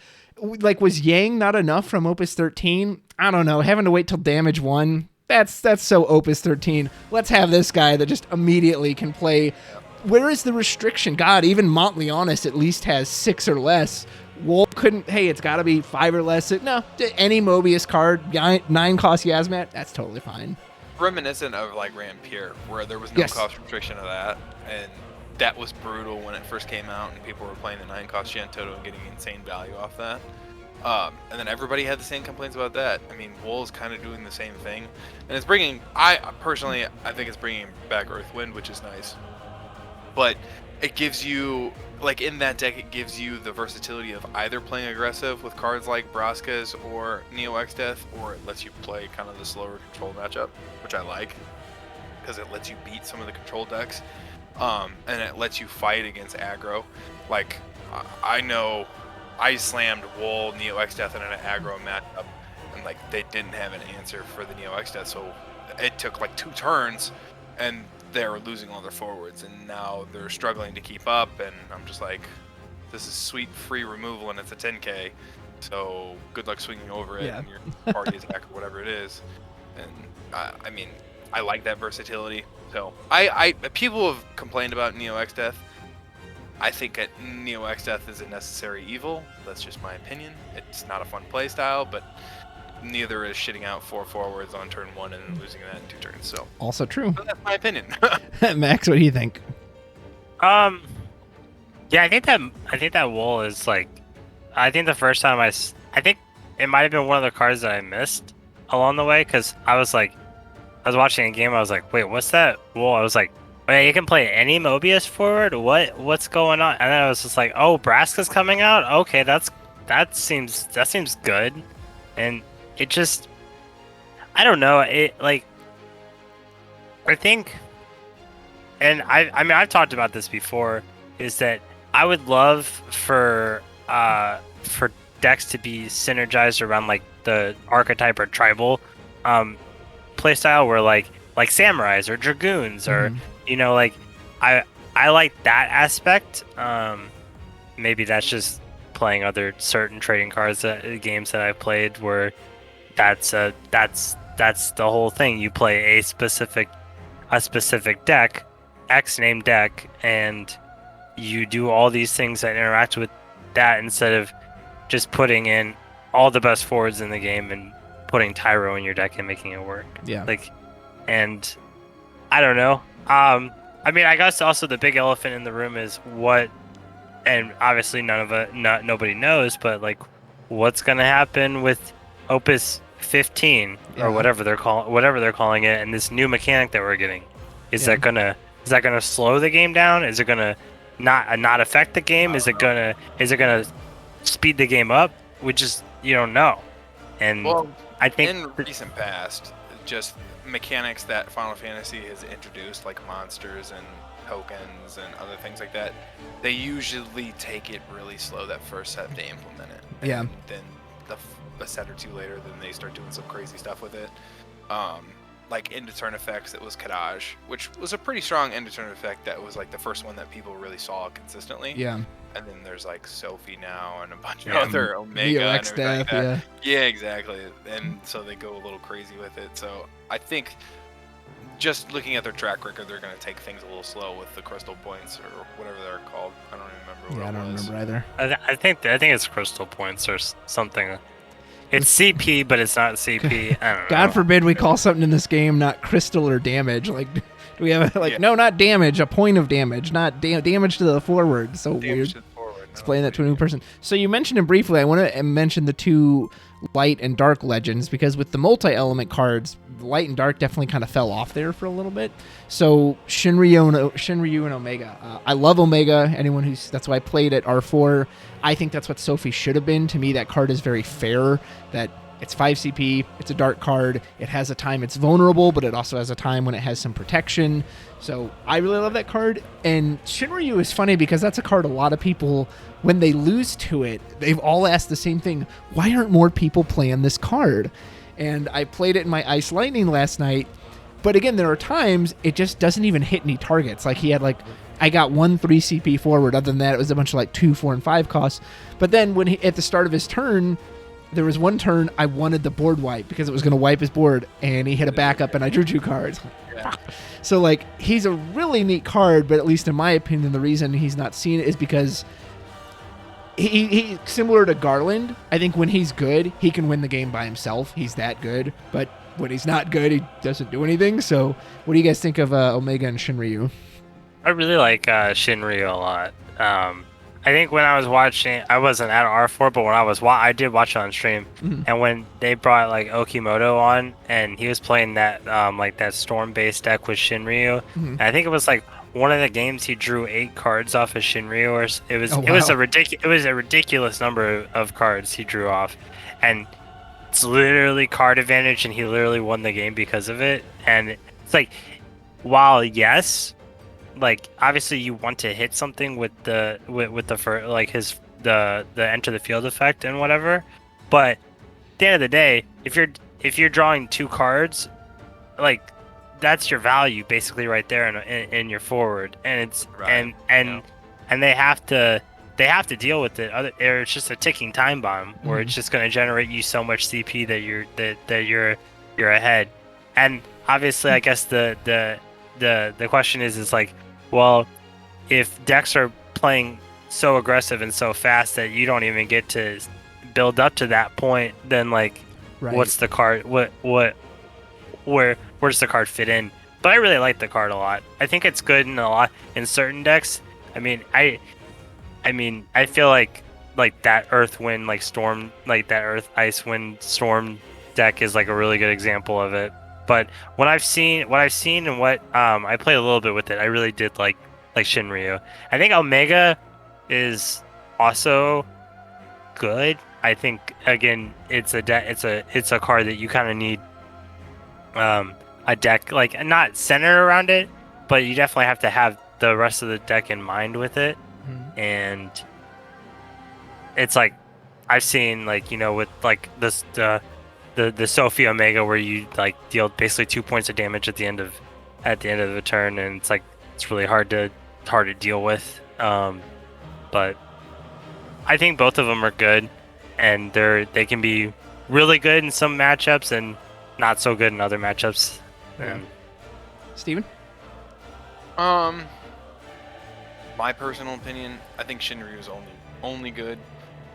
Speaker 1: was Yang not enough from Opus 13? I don't know. Having to wait till damage 1. That's so Opus 13. Let's have this guy that just immediately can play. Where is the restriction? God, even Montleonis at least has 6 or less. Wall couldn't, hey, it's got to be 5 or less. No, any Mobius card, 9 cost Yasmat, that's totally fine.
Speaker 2: Reminiscent of like Rampier, where there was no cost restriction of that, and that was brutal when it first came out, and people were playing the 9 cost Shantoto and getting insane value off that. And then everybody had the same complaints about that. I mean, Wool's kind of doing the same thing, and it's bringing. I think it's bringing back Earthwind, which is nice. But it gives you, like in that deck, it gives you the versatility of either playing aggressive with cards like Braska's or Neo X Death, or it lets you play kind of the slower control matchup, which I like, because it lets you beat some of the control decks, and it lets you fight against aggro. Like I know. I slammed Wool, Neo X Death in an aggro matchup, and like they didn't have an answer for the Neo X Death, so it took like 2 turns, and they were losing all their forwards, and now they're struggling to keep up. And I'm just like, this is sweet free removal, and it's a 10k, so good luck swinging over it in your party attack or whatever it is. And I mean, I like that versatility. So people have complained about Neo X Death. I think Neo X Death is a necessary evil. That's just my opinion. It's not a fun play style, but neither is shitting out 4 forwards on turn 1 and then losing that in 2 turns. So
Speaker 1: also true.
Speaker 2: But that's my opinion.
Speaker 1: Max, what do you think?
Speaker 3: Yeah, I think that Wool is like I think the first time I think it might have been one of the cards that I missed along the way because I was watching a game. I was like, wait, what's that? Well, I was like, wait, you can play any Mobius forward? What's going on? And then I was just like, oh, Braska's coming out. Okay, that seems good. And it just, I don't know. It like, I think, and I mean, I've talked about this before. Is that I would love for decks to be synergized around like the archetype or tribal playstyle where like samurais or dragoons or like I like that aspect. Maybe that's just playing other certain trading cards games that I've played where that's the whole thing. You play a specific deck, X named deck, and you do all these things that interact with that instead of just putting in all the best forwards in the game and putting Tyro in your deck and making it work.
Speaker 1: Yeah.
Speaker 3: And I don't know. I mean, I guess also the big elephant in the room is what, and obviously nobody knows, but like what's going to happen with Opus 15 or whatever they're calling it, and this new mechanic that we're getting. Is that gonna slow the game down? Is it gonna not affect the game? Is it gonna speed the game up? You don't know. And I think
Speaker 2: in recent past, just mechanics that Final Fantasy has introduced, like monsters and tokens and other things like that, they usually take it really slow that first set to implement it. And then a set or two later, then they start doing some crazy stuff with it. Like end of turn effects, it was Kadaj, which was a pretty strong end of turn effect. That was like the first one that people really saw consistently.
Speaker 1: Yeah.
Speaker 2: And then there's like Sophie now and a bunch of other Omega and everything like that. Yeah, exactly. And so they go a little crazy with it. So I think just looking at their track record, they're going to take things a little slow with the crystal points or whatever they're called. I don't even remember what it was.
Speaker 1: I don't remember either.
Speaker 3: I think it's crystal points or something. It's CP, but it's not CP. I don't know.
Speaker 1: God forbid we call something in this game not crystal or damage. Like, do we have no, not damage, a point of damage, not damage to the forward. So
Speaker 2: damage
Speaker 1: weird.
Speaker 2: to the forward.
Speaker 1: Explain that to a new person. So you mentioned it briefly. I want to mention the two light and dark legends because with the multi-element cards, light and dark definitely kind of fell off there for a little bit. So Shinryu and Omega. I love Omega. That's why I played at R4. I think that's what Sophie should have been. To me, that card is very fair. That it's 5 CP, it's a dark card, it has a time it's vulnerable, but it also has a time when it has some protection. So I really love that card. And Shinryu is funny because that's a card a lot of people, when they lose to it, they've all asked the same thing. Why aren't more people playing this card? And I played it in my Ice Lightning last night. But again, there are times it just doesn't even hit any targets. Like he had I got 1 3 CP forward. Other than that, it was a bunch of 2, 4, and 5 costs. But then when at the start of his turn, there was one turn I wanted the board wipe because it was going to wipe his board, and he hit a backup, and I drew 2 cards. Yeah. So he's a really neat card, but at least in my opinion, the reason he's not seen it is because he similar to Garland. I think when he's good, he can win the game by himself. He's that good, but when he's not good, he doesn't do anything. So what do you guys think of Omega and Shinryu?
Speaker 3: I really like Shinryu a lot. I think when I was watching, I wasn't at R4, but when I did watch it on stream. Mm-hmm. And when they brought Okimoto on, and he was playing that that storm-based deck with Shinryu, and I think it was one of the games he drew 8 cards off of Shinryu, or it was a ridiculous number of cards he drew off, and it's literally card advantage, and he literally won the game because of it. And it's while yes. Obviously you want to hit something with the enter the field effect and whatever, but at the end of the day, if you're drawing 2 cards, that's your value basically right there in your forward, and it's right. and they have to deal with it, or it's just a ticking time bomb where it's just going to generate you so much CP that you're ahead. And obviously I guess the question is well, if decks are playing so aggressive and so fast that you don't even get to build up to that point, then what's the card? Where does the card fit in? But I really like the card a lot. I think it's good in certain decks. I mean, I feel like like that Earth Wind like storm like that Earth Ice Wind Storm deck is like a really good example of it. But what I've seen and what I played a little bit with it, I really did like Shinryu. I think Omega is also good. I think again it's a card that you kind of need a deck like not centered around it, but you definitely have to have the rest of the deck in mind with it. And it's like I've seen like with like this the Sophie Omega where you like deal basically 2 points of damage at the end of the turn, and it's like it's really hard to deal with. But I think both of them are good, and they can be really good in some matchups and not so good in other matchups.
Speaker 1: Steven?
Speaker 2: My personal opinion, I think Shinryu is only good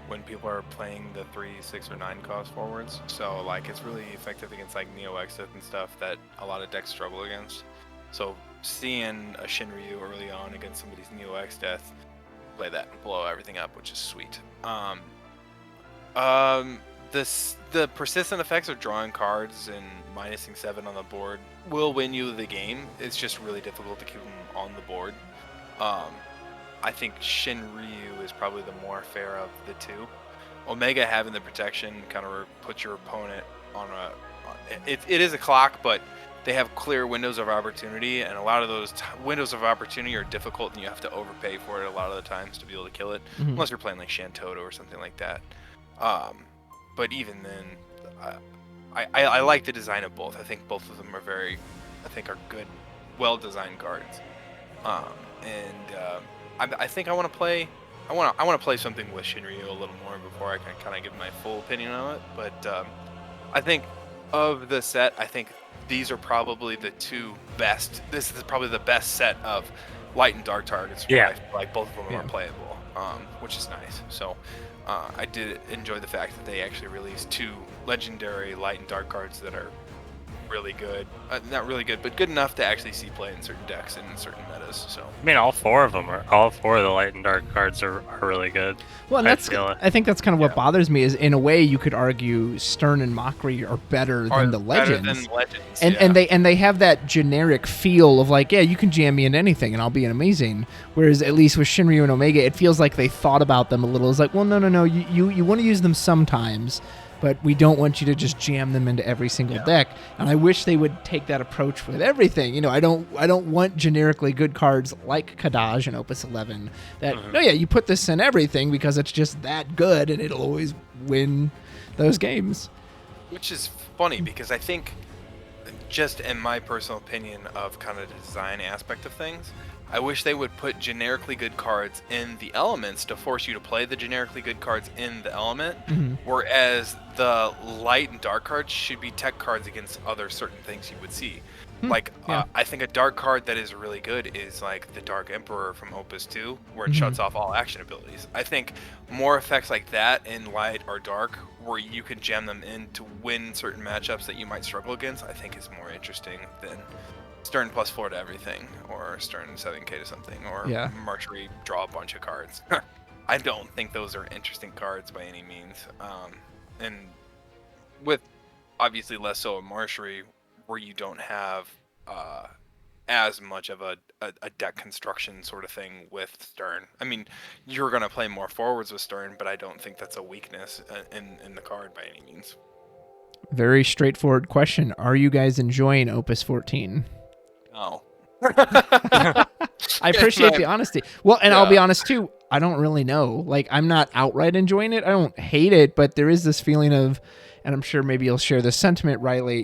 Speaker 2: when people are playing the 3, 6, or 9 cost forwards. So like it's really effective against like Neo Exit and stuff that a lot of decks struggle against. So seeing a Shinryu early on against somebody's Neo X death, play that and blow everything up, which is sweet. The persistent effects of drawing cards and minusing 7 on the board will win you the game. It's just really difficult to keep them on the board. I think Shinryu is probably the more fair of the two. Omega having the protection kind of puts your opponent on it is a clock, but they have clear windows of opportunity, and a lot of those windows of opportunity are difficult, and you have to overpay for it a lot of the times to be able to kill it, unless you're playing like Shantoto or something like that. But even then, I like the design of both. I think both of them are are good, well-designed cards. I think I want to play. I want to play something with Shinryu a little more before I can kind of give my full opinion on it. But I think of the set, I think these are probably the two best. This is probably the best set of light and dark targets.
Speaker 3: Yeah.
Speaker 2: I feel like both of them are playable, which is nice. So I did enjoy the fact that they actually released 2 legendary light and dark cards that are really good. Not really good, but good enough to actually see play in certain decks and in certain metas. So
Speaker 3: I mean, all 4 of the light and dark cards are really good.
Speaker 1: Well, and I think that's kind of what bothers me is, in a way, you could argue Stern and Mockery are better than the Legends. And they have that generic feel of like, yeah, you can jam me into anything and I'll be amazing. Whereas at least with Shinryu and Omega, it feels like they thought about them a little. It's like, well, no, you want to use them sometimes, but we don't want you to just jam them into every single deck. And I wish they would take that approach with everything. I don't want generically good cards like Kadaj and Opus 11 that, you put this in everything because it's just that good and it'll always win those games.
Speaker 2: Which is funny because I think, just in my personal opinion of kind of the design aspect of things, I wish they would put generically good cards in the elements to force you to play the generically good cards in the element, whereas the light and dark cards should be tech cards against other certain things you would see. I think a dark card that is really good is like the Dark Emperor from Opus 2, where it shuts off all action abilities. I think more effects like that in light or dark, where you can jam them in to win certain matchups that you might struggle against, I think is more interesting than Stern +4 to everything, or Stern 7k to something, or Marchery draw a bunch of cards. I don't think those are interesting cards by any means. And with obviously less so a Marchery, where you don't have as much of a deck construction sort of thing with Stern. I mean, you're going to play more forwards with Stern, but I don't think that's a weakness in the card by any means.
Speaker 1: Very straightforward question. Are you guys enjoying Opus 14?
Speaker 2: No.
Speaker 1: I appreciate the honesty. Well, and I'll be honest too, I don't really know. Like, I'm not outright enjoying it. I don't hate it, but there is this feeling of, and I'm sure maybe you'll share this sentiment, Riley,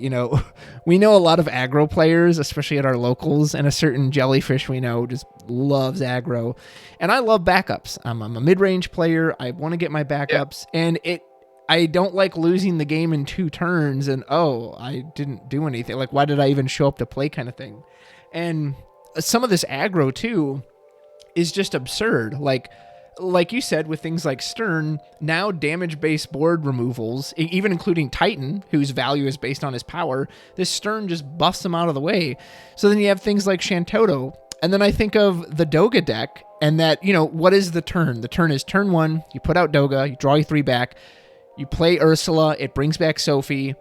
Speaker 1: we know a lot of aggro players, especially at our locals, and a certain jellyfish we know just loves aggro. And I love backups. I'm a mid-range player. I want to get my backups, and I don't like losing the game in 2 turns and, I didn't do anything. Like, why did I even show up to play kind of thing? And some of this aggro, too, is just absurd. Like you said, with things like Stern, now damage-based board removals, even including Titan, whose value is based on his power, this Stern just buffs them out of the way. So then you have things like Shantoto. And then I think of the Doga deck, and that, what is the turn? The turn is turn 1, you put out Doga, you draw your 3 back, you play Ursula, it brings back Sophie.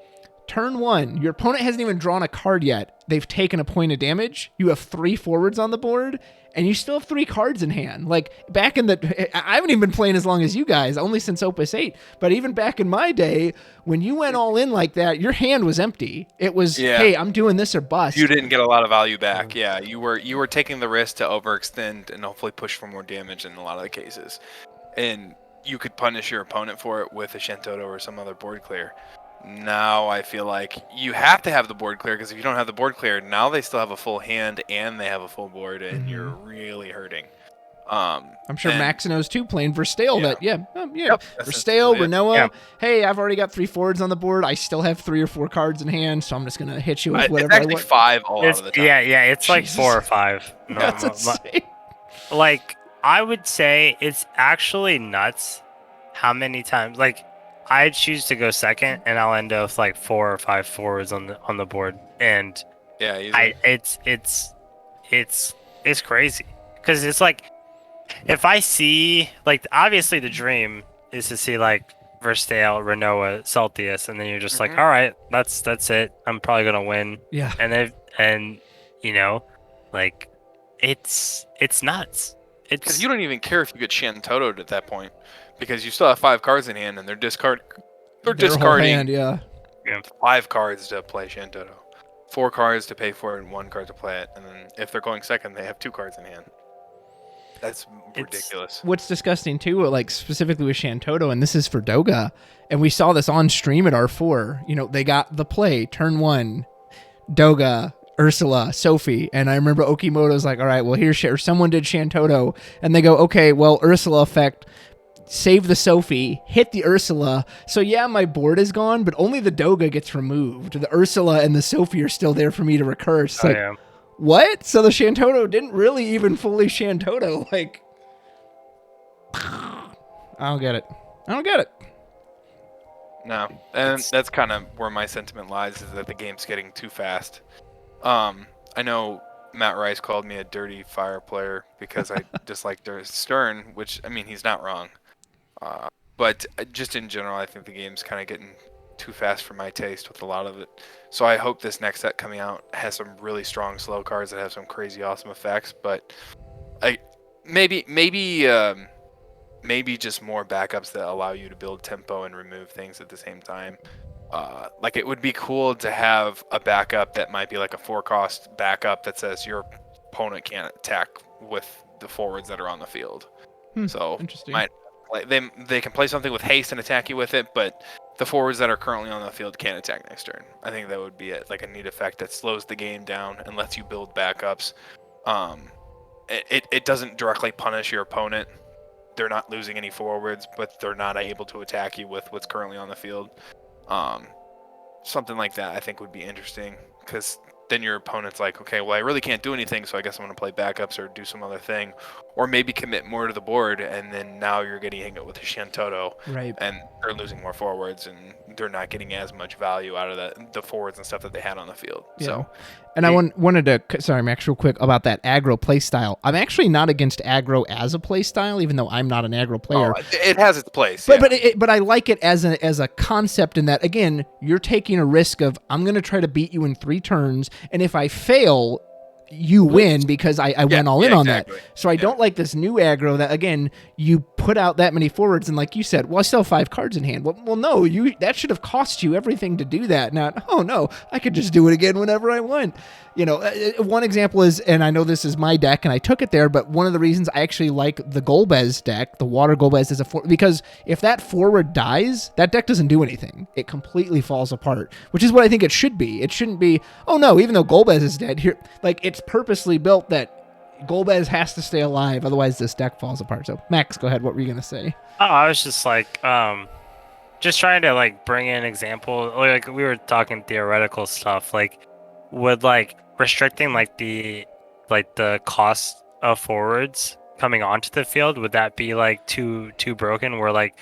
Speaker 1: Turn 1, your opponent hasn't even drawn a card yet. They've taken a point of damage. You have 3 forwards on the board, and you still have 3 cards in hand. Like, back in I haven't even been playing as long as you guys, only since Opus 8. But even back in my day, when you went all in like that, your hand was empty. It was, hey, I'm doing this or bust.
Speaker 2: You didn't get a lot of value back. Yeah, you were taking the risk to overextend and hopefully push for more damage in a lot of the cases. And you could punish your opponent for it with a Shantoto or some other board clear. Now I feel like you have to have the board clear, because if you don't have the board clear, now they still have a full hand and they have a full board, and you're really hurting.
Speaker 1: I'm sure Max knows too, playing Verstale. Verstale,
Speaker 2: Yep,
Speaker 1: Renoa.
Speaker 3: Yeah.
Speaker 1: Hey, I've already got 3 forwards on the board. I still have 3 or 4 cards in hand, so I'm just gonna hit you with whatever
Speaker 2: it's actually
Speaker 1: I want.
Speaker 2: 5 all out of the time.
Speaker 3: Yeah, it's like
Speaker 1: Jesus.
Speaker 3: 4 or 5. No,
Speaker 1: That's insane.
Speaker 3: like, I would say it's actually nuts how many times, like, I choose to go second, and I'll end up with like 4 or 5 forwards on the board, and
Speaker 2: Yeah, easily.
Speaker 3: it's crazy, because it's like, if I see, like, obviously the dream is to see like Verstale, Renoa, Celtius, and then you're just like, all right, that's it. I'm probably gonna win.
Speaker 1: Yeah.
Speaker 3: And like, it's nuts.
Speaker 2: Because you don't even care if you get Shantoto'd at that point, because you still have 5 cards in hand, and they're
Speaker 1: Their whole
Speaker 2: discarding
Speaker 1: hand, yeah.
Speaker 2: 5 cards to play Shantoto, 4 cards to pay for it, and 1 card to play it, and then if they're going second, they have 2 cards in hand. That's ridiculous.
Speaker 1: What's disgusting too, like specifically with Shantoto, and this is for Doga, and we saw this on stream at R4. They got the play turn 1, Doga, Ursula, Sophie, and I remember Okimoto's like, all right, well, or someone did Shantoto, and they go, okay, well, Ursula effect, save the Sophie, hit the Ursula, so yeah, my board is gone, but only the Doga gets removed. The Ursula and the Sophie are still there for me to recur. It's what? So the Shantoto didn't really even fully Shantoto, like, I don't get it.
Speaker 2: No, and that's kind of where my sentiment lies, is that the game's getting too fast. I know Matt Rice called me a dirty fire player because I dislike Stern, which, I mean, he's not wrong. But just in general, I think the game's kind of getting too fast for my taste with a lot of it. So I hope this next set coming out has some really strong slow cards that have some crazy awesome effects. But maybe just more backups that allow you to build tempo and remove things at the same time. Like, it would be cool to have a backup that might be like a 4-cost backup that says your opponent can't attack with the forwards that are on the field. So
Speaker 1: interesting.
Speaker 2: they can play something with haste and attack you with it, but the forwards that are currently on the field can't attack next turn. I think that would be like a neat effect that slows the game down and lets you build backups. It doesn't directly punish your opponent. They're not losing any forwards, but they're not able to attack you with what's currently on the field. Something like that I think would be interesting, because then your opponent's like, okay, well, I really can't do anything, so I guess I'm going to play backups or do some other thing, or maybe commit more to the board, and then now you're getting hit with a Shantoto,
Speaker 1: right?
Speaker 2: And they're losing more forwards, and they're not getting as much value out of the forwards and stuff that they had on the field.
Speaker 1: Yeah.
Speaker 2: So,
Speaker 1: and I wanted to, sorry, Max, real quick about that aggro play style. I'm actually not against aggro as a play style, even though I'm not an aggro player.
Speaker 2: It has its place,
Speaker 1: but I like it as a concept, in that, again, you're taking a risk of, I'm going to try to beat you in 3 turns, and if I fail, you win because I went all in on that. So I don't like this new aggro that, again, you put out that many forwards, and like you said, well, I still have 5 cards in hand. Well, no, that should have cost you everything to do that. Not, oh no, I could just do it again whenever I want. One example is, and I know this is my deck, and I took it there, but one of the reasons I actually like the Golbez deck, the Water Golbez, is because if that forward dies, that deck doesn't do anything. It completely falls apart, which is what I think it should be. It shouldn't be, oh no, even though Golbez is dead, here, like, it's purposely built that Golbez has to stay alive, otherwise this deck falls apart. So, Max, go ahead. What were you going to say?
Speaker 3: Oh, I was just like, just trying to like bring in an example. Like, we were talking theoretical stuff, like, would like restricting like the cost of forwards coming onto the field, would that be like too broken, where like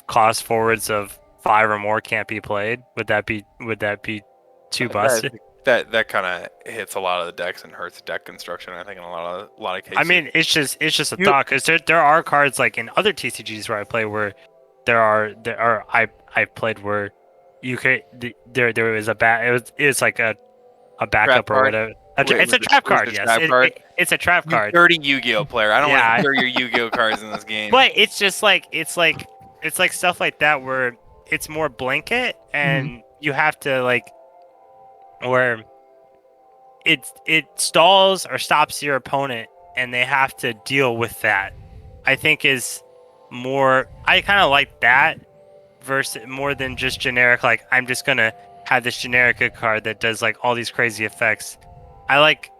Speaker 3: cost forwards of 5 or more can't be played? Would that be too busted?
Speaker 2: that kind of hits a lot of the decks and hurts deck construction. I think in a lot of cases.
Speaker 3: I mean, it's just a thought, because there are cards like in other TCGs where I play where I played where you could there was it's like a backup
Speaker 2: Trap
Speaker 3: or
Speaker 2: card?
Speaker 3: whatever.
Speaker 2: Wait,
Speaker 3: It's a trap card, yes.
Speaker 2: Trap card?
Speaker 3: It's a trap
Speaker 2: You
Speaker 3: card.
Speaker 2: dirty Yu-Gi-Oh player. I don't
Speaker 3: Yeah.
Speaker 2: want to hear your Yu-Gi-Oh cards in this game.
Speaker 3: But it's just like it's like stuff like that where it's more blanket and you have to like where it stalls or stops your opponent and they have to deal with that. I think is more. I kind of like that versus more than just generic. Like I'm just gonna have this generic card that does like all these crazy effects. I like,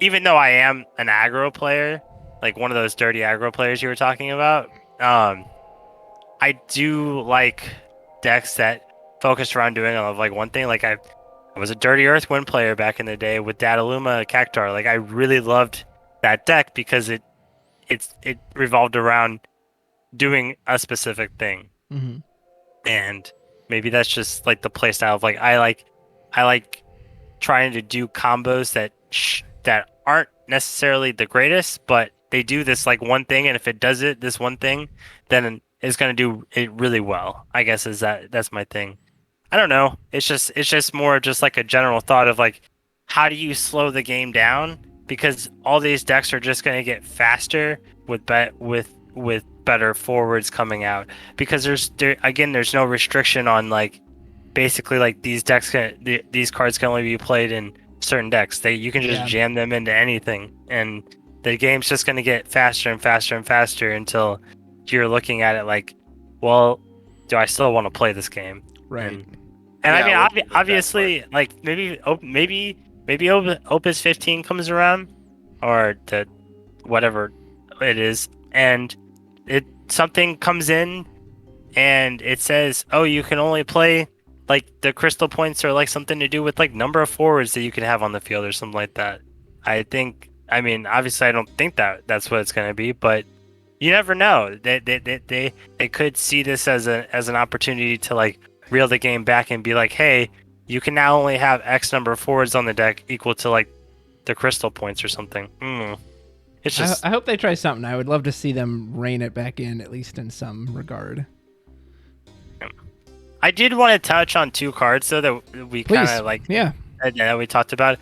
Speaker 3: even though I am an aggro player, like one of those dirty aggro players you were talking about. I do like decks that focus around doing like one thing. Like I was a Dirty Earthwind player back in the day with Dataluma Cactar. Like I really loved that deck because it revolved around doing a specific thing. And maybe that's just like the play style of like I like trying to do combos that aren't necessarily the greatest, but they do this like one thing, and if it does this one thing, then it's gonna do it really well. I guess that's my thing. I don't know. It's just more just like a general thought of like, how do you slow the game down? Because all these decks are just gonna get faster with better forwards coming out. Because there's no restriction on like basically like these cards can only be played in certain decks. You can just jam them into anything, and the game's just gonna get faster and faster and faster until you're looking at it like, well, do I still want to play this game?
Speaker 1: Right.
Speaker 3: And I mean, obviously, like maybe Opus 15 comes around, or the whatever it is, and something comes in, and it says, oh, you can only play like the crystal points, or like something to do with like number of forwards that you can have on the field, or something like that. I mean, obviously, I don't think that's what it's going to be, but you never know. They could see this as an opportunity to like reel the game back and be like, hey, you can now only have X number of forwards on the deck equal to like the crystal points or something. It's just.
Speaker 1: I hope they try something. I would love to see them rein it back in, at least in some regard.
Speaker 3: I did want to touch on two cards though that we kind of like.
Speaker 1: Yeah.
Speaker 3: That we talked about.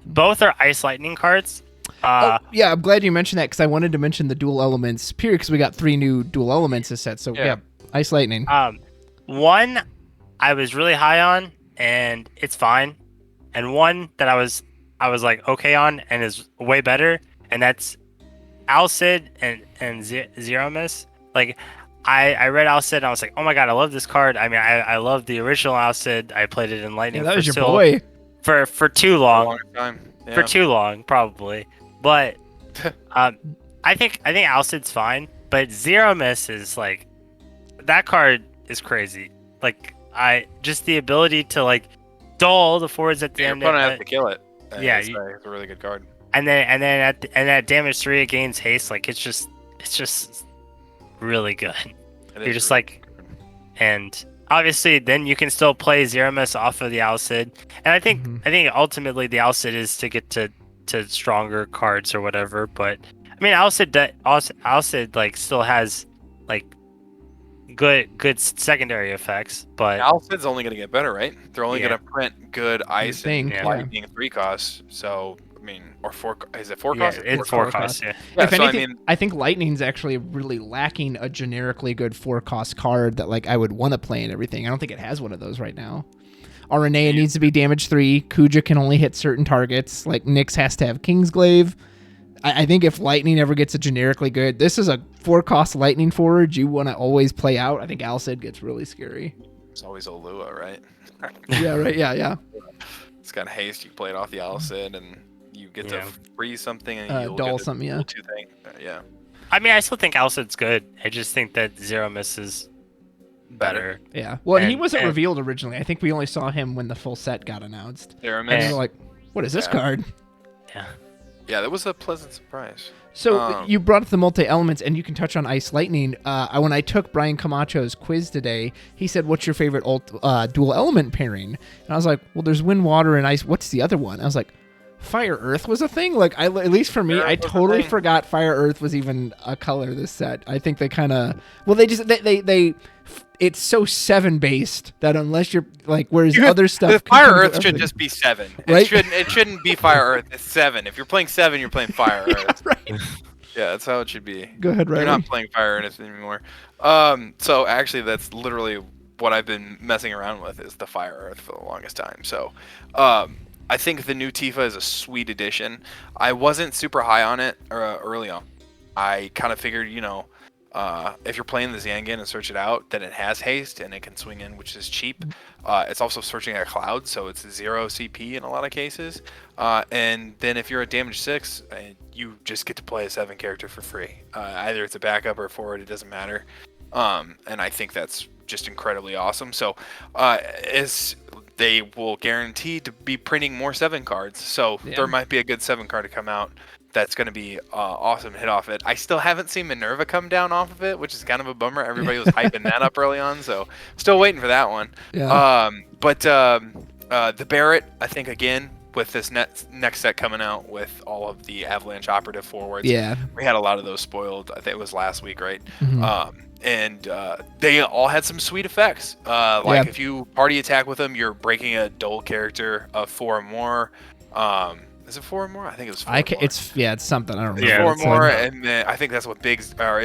Speaker 3: Both are Ice Lightning cards.
Speaker 1: Yeah, I'm glad you mentioned that because I wanted to mention the dual elements period because we got 3 new dual elements this set. So yeah, Ice Lightning.
Speaker 3: One I was really high on and it's fine, and one that I was like okay on and is way better, and that's Alcid and Zero Miss. Like I read Alcid and I was like, oh my god, I love this card. I mean, I love the original Alcid. I played it in Lightning.
Speaker 1: Yeah, that was your boy.
Speaker 3: For too long.
Speaker 2: A long time. Yeah.
Speaker 3: For too long, probably. But I think Alcid's fine, but Zero Miss is like, that card is crazy. Like just the ability to like dull the forwards at the end.
Speaker 2: You're gonna have to kill it.
Speaker 3: Yeah,
Speaker 2: it's a really good card.
Speaker 3: And then at damage 3 it gains haste. Like it's just really good. You're just
Speaker 2: really
Speaker 3: like, and obviously then you can still play Zero Miss off of the Alcid. And I think ultimately the Alcid is to get to stronger cards or whatever. But I mean, Alcid like still has like good secondary effects, but
Speaker 2: Alcid's only gonna get better, right? They're only gonna print good ice and lightning 3 costs. So I mean, or 4. Is it 4 costs?
Speaker 3: It's 4 costs. Yeah.
Speaker 1: If anything, I think Lightning's actually really lacking a generically good 4-cost card that like I would want to play and everything. I don't think it has one of those right now. Aranea needs to be damage 3. Kuja can only hit certain targets. Like Nyx has to have Kingsglaive. I think if Lightning ever gets a generically good, this is a 4-cost Lightning forward you want to always play out. I think Alcid gets really scary.
Speaker 2: It's always Olua, right?
Speaker 1: Yeah, right. Yeah.
Speaker 2: It's got haste. You play it off the Alcid, and you get to freeze something, and you'll
Speaker 1: dull
Speaker 2: get
Speaker 1: something. Yeah.
Speaker 2: Yeah.
Speaker 3: I mean, I still think Alcid's good. I just think that Zero Miss is better.
Speaker 1: Yeah. Well, and he wasn't revealed originally. I think we only saw him when the full set got announced.
Speaker 2: Zero
Speaker 1: And
Speaker 2: Miss.
Speaker 1: we're like, what is this card?
Speaker 3: Yeah.
Speaker 2: Yeah, that was a pleasant surprise.
Speaker 1: So you brought up the multi-elements, and you can touch on Ice Lightning. When I took Brian Camacho's quiz today, he said, "What's your favorite dual element pairing?" And I was like, "Well, there's Wind, Water, and Ice. What's the other one?" I was like, "Fire, Earth was a thing." Like, at least for me, I totally forgot Fire, Earth was even a color this set. I think they kind of they it's so 7 based that unless you're like, whereas other stuff,
Speaker 2: the Fire Earth should just be 7.
Speaker 1: Right?
Speaker 2: It shouldn't be Fire Earth. It's 7. If you're playing 7, you're playing Fire Earth.
Speaker 1: Right.
Speaker 2: Yeah, that's how it should be.
Speaker 1: Go ahead, Riley.
Speaker 2: You're not playing Fire Earth anymore. So actually, that's literally what I've been messing around with is the Fire Earth for the longest time. So, I think the new Tifa is a sweet addition. I wasn't super high on it early on. I kind of figured, if you're playing the Zangan and search it out, then it has haste and it can swing in, which is cheap. It's also searching at cloud, so it's 0 CP in a lot of cases. And then if you're at damage 6, you just get to play a 7 character for free. Either it's a backup or a forward, it doesn't matter. And I think that's just incredibly awesome. So they will guarantee to be printing more 7 cards. So there might be a good 7 card to come out that's going to be awesome to hit off it. I still haven't seen Minerva come down off of it, which is kind of a bummer. Everybody was hyping that up early on, so still waiting for that one.
Speaker 1: Yeah.
Speaker 2: But the Barret, I think, again, with this next set coming out with all of the Avalanche Operative forwards, we had a lot of those spoiled. I think it was last week, right?
Speaker 1: Mm-hmm.
Speaker 2: And they all had some sweet effects. If you party attack with them, you're breaking a dull character of 4 or more. Is it 4 or more? I think it was 4 or more.
Speaker 1: It's something. I don't remember.
Speaker 2: Yeah, 4 or more, and then I think that's what Biggs, or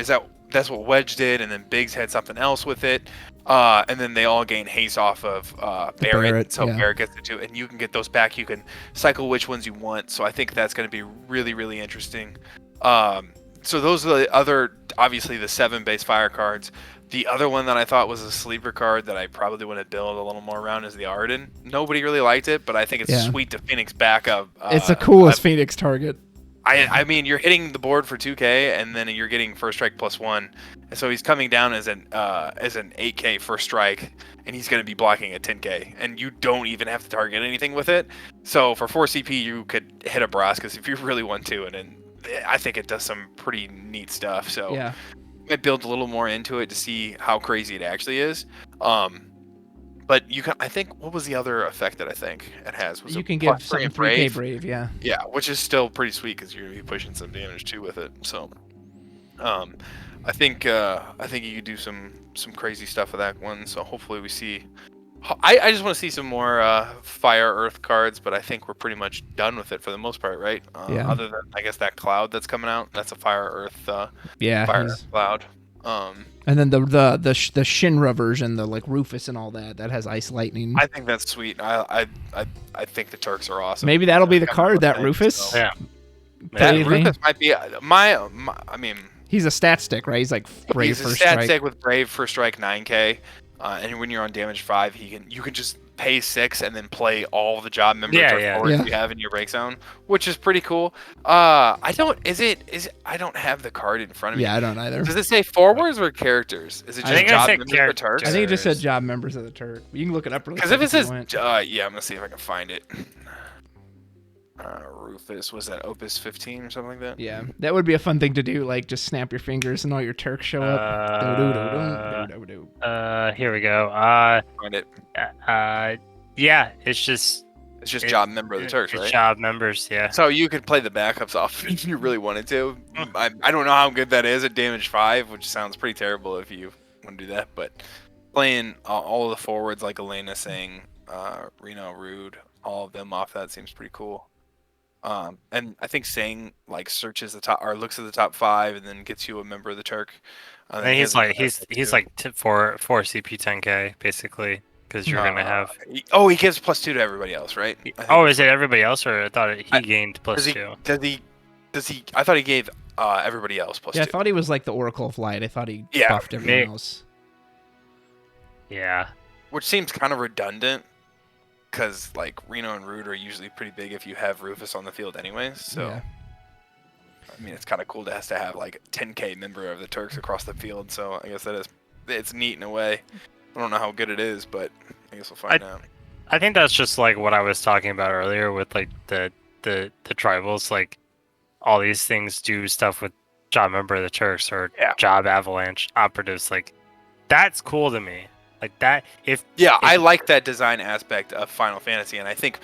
Speaker 2: that's what Wedge did, and then Biggs had something else with it. And then they all gain haste off of Barret, so Barret gets it too, and you can get those back. You can cycle which ones you want, so I think that's going to be really, really interesting. So those are the other, obviously the 7 base fire cards. The other one that I thought was a sleeper card that I probably want to build a little more around is the Arden. Nobody really liked it, but I think it's sweet to Phoenix back up.
Speaker 1: It's the coolest Phoenix target.
Speaker 2: I mean, you're hitting the board for 2K, and then you're getting first strike +1. And so he's coming down as an 8K first strike, and he's going to be blocking a 10K, and you don't even have to target anything with it. So for 4 CP, you could hit a Braskus if you really want to, and I think it does some pretty neat stuff. So
Speaker 1: yeah.
Speaker 2: I build a little more into it to see how crazy it actually is. But you can, I think, what was the other effect that I think it has?
Speaker 1: You can give some 3K Brave, yeah.
Speaker 2: Yeah, which is still pretty sweet because you're gonna be pushing some damage too with it. So, I think you could do some crazy stuff with that one. So hopefully we see. I just want to see some more Fire Earth cards, but I think we're pretty much done with it for the most part, right? Other than I guess that Cloud that's coming out, that's a Fire Earth. Fire Earth Cloud.
Speaker 1: And then the Shinra version, the like Rufus and all that has Ice Lightning.
Speaker 2: I think that's sweet. I think the Turks are awesome.
Speaker 1: Maybe that'll be the card, that Rufus.
Speaker 2: So. Yeah. That Rufus might be I mean.
Speaker 1: He's a stat stick, right? He's like Brave
Speaker 2: He's a
Speaker 1: first
Speaker 2: stat
Speaker 1: strike.
Speaker 2: stick with Brave first strike 9K. And when you're on damage 5, you can just pay 6 and then play all the job members you have in your break zone, which is pretty cool. I don't have the card in front of me.
Speaker 1: Yeah, I don't either.
Speaker 2: Does it say forwards or characters? Is it just job members of the Turks?
Speaker 1: I think it just said job members of the Turk. You can look it up really quick.
Speaker 2: Because if it says, I'm gonna see if I can find it. Rufus, was that Opus 15 or something like that?
Speaker 1: Yeah, that would be a fun thing to do. Like, just snap your fingers and all your Turks show up.
Speaker 3: Here we go.
Speaker 2: Find it.
Speaker 3: Yeah, it's just
Speaker 2: job member of the Turks, right?
Speaker 3: Job members, yeah.
Speaker 2: So you could play the backups off if you really wanted to. I don't know how good that is at damage 5, which sounds pretty terrible if you want to do that. But playing all of the forwards like Elena saying, Reno, Rude, all of them off that seems pretty cool. And I think saying like searches the top or looks at the top 5 and then gets you a member of the Turk.
Speaker 3: And he's like 4 CP 10K basically because you're gonna have.
Speaker 2: He gives +2 to everybody else, right?
Speaker 3: Is it everybody else, or I thought he gained +2?
Speaker 2: Does he? I thought he gave everybody else +2.
Speaker 1: Yeah, I thought he was like the Oracle of Light. I thought he buffed everyone else.
Speaker 3: Yeah.
Speaker 2: Which seems kind of redundant. Because like Reno and Rude are usually pretty big if you have Rufus on the field anyways. So I mean, it's kind of cool to have like a 10K member of the Turks across the field. So I guess it's neat in a way. I don't know how good it is, but I guess we'll find out.
Speaker 3: I think that's just like what I was talking about earlier with like the tribals. Like all these things do stuff with Job Member of the Turks or
Speaker 2: Yeah.
Speaker 3: Job Avalanche operatives. Like, that's cool to me. Like that.
Speaker 2: I like that design aspect of Final Fantasy, and I think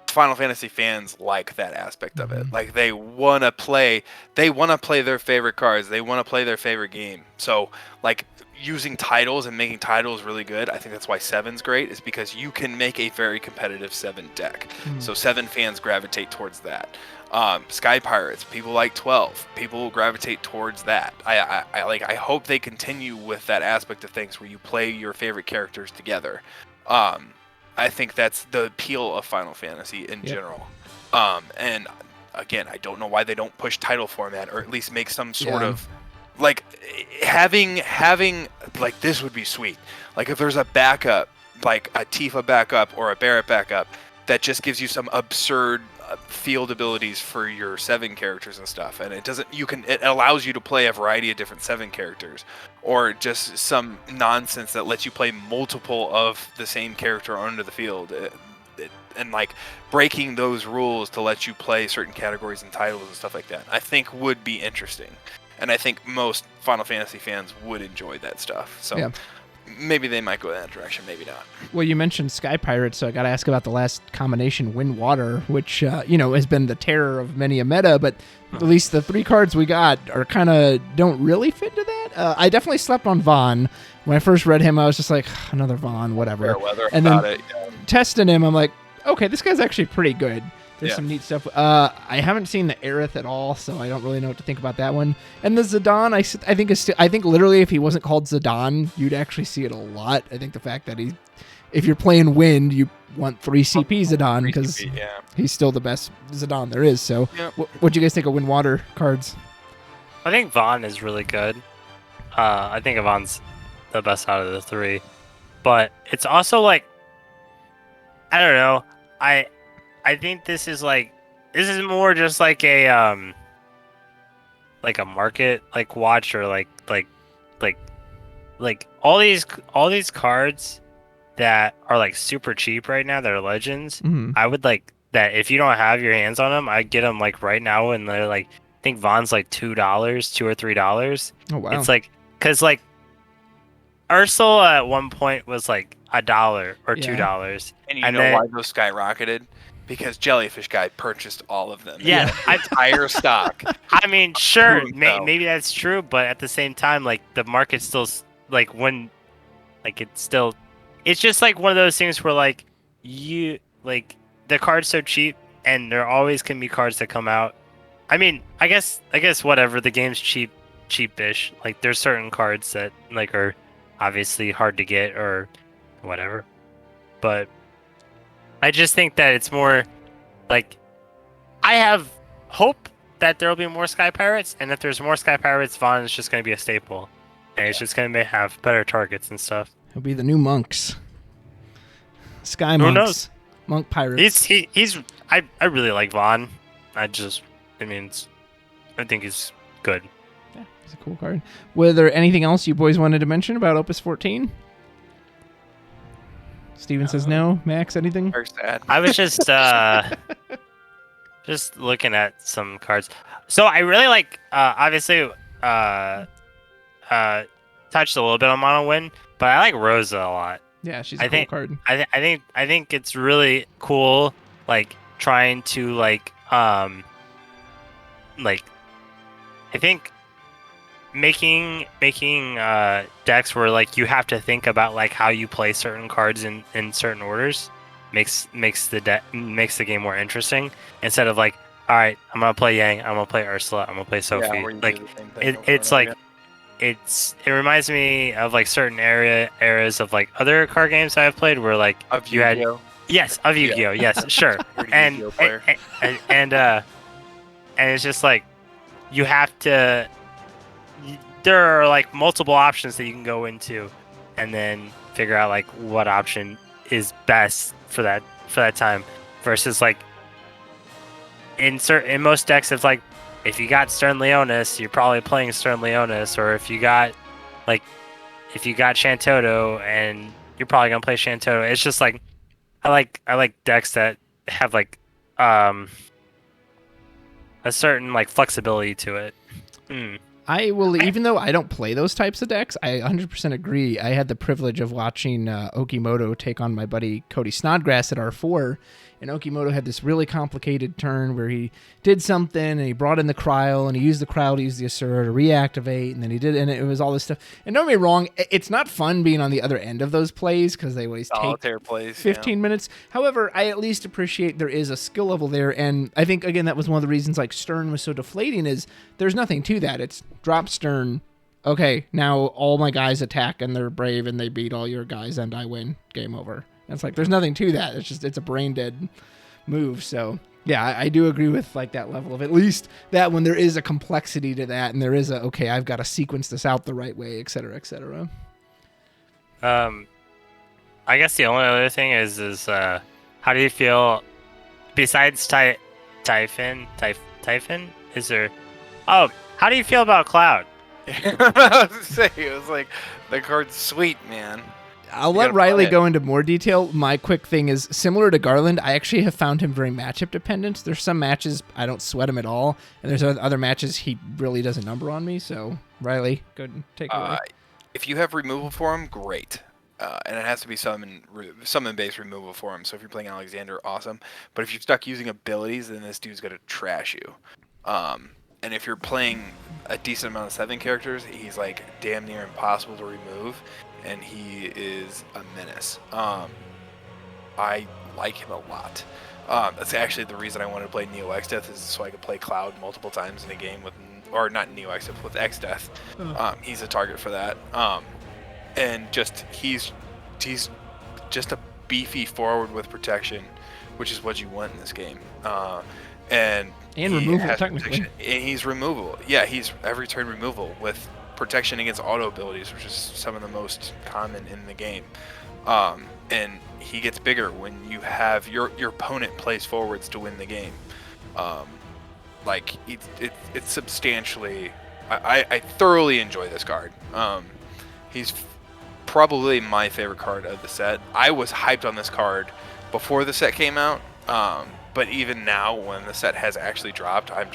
Speaker 2: Final Fantasy fans like that aspect of it. Like they want to play their favorite cards. They want to play their favorite game. So like using titles and making titles really good. I think that's why 7's great, is because you can make a very competitive 7 deck. So 7 fans gravitate towards that. Sky Pirates, people like 12. People gravitate towards that. I hope they continue with that aspect of things where you play your favorite characters together. I think that's the appeal of Final Fantasy in general. And again, I don't know why they don't push title format, or at least make some sort of like having like, this would be sweet. Like if there's a backup, like a Tifa backup or a Barrett backup, that just gives you some absurd field abilities for your 7 characters and stuff, and it allows you to play a variety of different 7 characters, or just some nonsense that lets you play multiple of the same character onto the field, and like breaking those rules to let you play certain categories and titles and stuff like that, I think would be interesting, and I think most Final Fantasy fans would enjoy that stuff. So maybe they might go that direction, maybe not.
Speaker 1: Well, you mentioned Sky Pirates, so I got to ask about the last combination, Wind Water, which has been the terror of many a meta, but at least the 3 cards we got are kind of don't really fit into that. I definitely slept on Vaughn. When I first read him, I was just like, another Vaughn, whatever.
Speaker 2: Fair weather
Speaker 1: and
Speaker 2: about
Speaker 1: then
Speaker 2: it.
Speaker 1: testing him, I'm like, okay, this guy's actually pretty good. There's
Speaker 2: Yeah.
Speaker 1: some neat stuff. I haven't seen the Aerith at all, so I don't really know what to think about that one. And the Zidane, I think literally if he wasn't called Zidane, you'd actually see it a lot. I think the fact that if you're playing Wind, you want 3 CP Zidane because he's still the best Zidane there is. So what'd you guys think of Wind Water cards?
Speaker 3: I think Vaughn is really good. I think Vaughn's the best out of the 3, but it's also like, I don't know. I think this is more just like a market like watch, or like all these cards that are like super cheap right now that are legends. I would like that if you don't have your hands on them, I'd get them like right now, and they're like, I think Vaughn's like $2 or $3.
Speaker 1: Oh wow.
Speaker 3: It's like, because like Ursula at one point was like $1 or $2,
Speaker 2: and you know why those skyrocketed? Because Jellyfish Guy purchased all of them.
Speaker 3: Yeah,
Speaker 2: entire stock.
Speaker 3: I mean, sure, maybe that's true, but at the same time, like the market still like it's just like one of those things where like the card's so cheap, and there always can be cards that come out. I mean, I guess whatever, the game's cheapish. Like there's certain cards that like are obviously hard to get or whatever, but I just think that it's more like, I have hope that there will be more Sky Pirates, and if there's more Sky Pirates, Vaughn is just going to be a staple, and it's just going to have better targets and stuff.
Speaker 1: He'll be the new monks. Sky
Speaker 3: Who
Speaker 1: monks.
Speaker 3: knows?
Speaker 1: Monk pirates.
Speaker 3: I really like Vaughn. I think he's good.
Speaker 1: Yeah, he's a cool card. Was there anything else you boys wanted to mention about Opus 14? Steven says no. Max, anything?
Speaker 2: Very sad.
Speaker 3: I was just just looking at some cards. So I really like, obviously, touched a little bit on Mono Wind, but I like Rosa a lot.
Speaker 1: Yeah, she's a cool card.
Speaker 3: I think it's really cool, like trying to I think making decks where like you have to think about like how you play certain cards in certain orders makes the game more interesting, instead of like, all right, I'm gonna play Yang, I'm gonna play Ursula, I'm gonna play Sophie. Like it reminds me of like certain eras of like other card games I've played where like you had of Yu-Gi-Oh! Yes, sure. and it's just like you have to. There are like multiple options that you can go into, and then figure out like what option is best for that time. Versus like in most decks, it's like if you got Stern Leonis, you're probably playing Stern Leonis, or if you got Shantoto, and you're probably gonna play Shantoto. It's just like I like decks that have like a certain like flexibility to it. Mm.
Speaker 1: I will, even though I don't play those types of decks, I 100% agree. I had the privilege of watching Okimoto take on my buddy Cody Snodgrass at R4, and Okimoto had this really complicated turn where he did something, and he brought in the Cryo, and he used the Cryo to use the Asura to reactivate, and then he did, and it was all this stuff. And don't get me wrong, it's not fun being on the other end of those plays, because they always take
Speaker 2: plays,
Speaker 1: 15 minutes. However, I at least appreciate there is a skill level there, and I think, again, that was one of the reasons like Stern was so deflating, is there's nothing to that. It's drop Stern, okay, now all my guys attack, and they're brave, and they beat all your guys, and I win. Game over. And it's like, there's nothing to that. It's just, it's a brain dead move. So yeah, I do agree with like that level of at least that when there is a complexity to that, and there is a, okay, I've got to sequence this out the right way, et cetera, et cetera.
Speaker 3: I guess the only other thing is how do you feel besides Typhon? Is there? Oh, how do you feel about Cloud?
Speaker 2: I was say, it was like, the card's sweet, man.
Speaker 1: I'll let Riley go into more detail. My quick thing is similar to Garland. I actually have found him very matchup dependent. There's some matches I don't sweat him at all, and there's other matches he really doesn't number on me. So Riley, go ahead and take it away.
Speaker 2: If you have removal for him, great. And it has to be summon-based removal for him. So if you're playing Alexander, awesome. But if you're stuck using abilities, then this dude's gonna trash you. And if you're playing a decent amount of 7 characters, he's like damn near impossible to remove, and he is a menace. I like him a lot. That's actually the reason I wanted to play Neo Exdeath, is so I could play Cloud multiple times in a game with, or not Neo Exdeath, with Exdeath. He's a target for that. And just he's just a beefy forward with protection, which is what you want in this game. And
Speaker 1: removal, technically.
Speaker 2: And he's removable. Yeah, he's every turn removal with protection against auto abilities, which is some of the most common in the game. And he gets bigger when you have your opponent plays forwards to win the game. Like it's substantially. I thoroughly enjoy this card. He's probably my favorite card of the set. I was hyped on this card before the set came out. But even now, when the set has actually dropped, I'm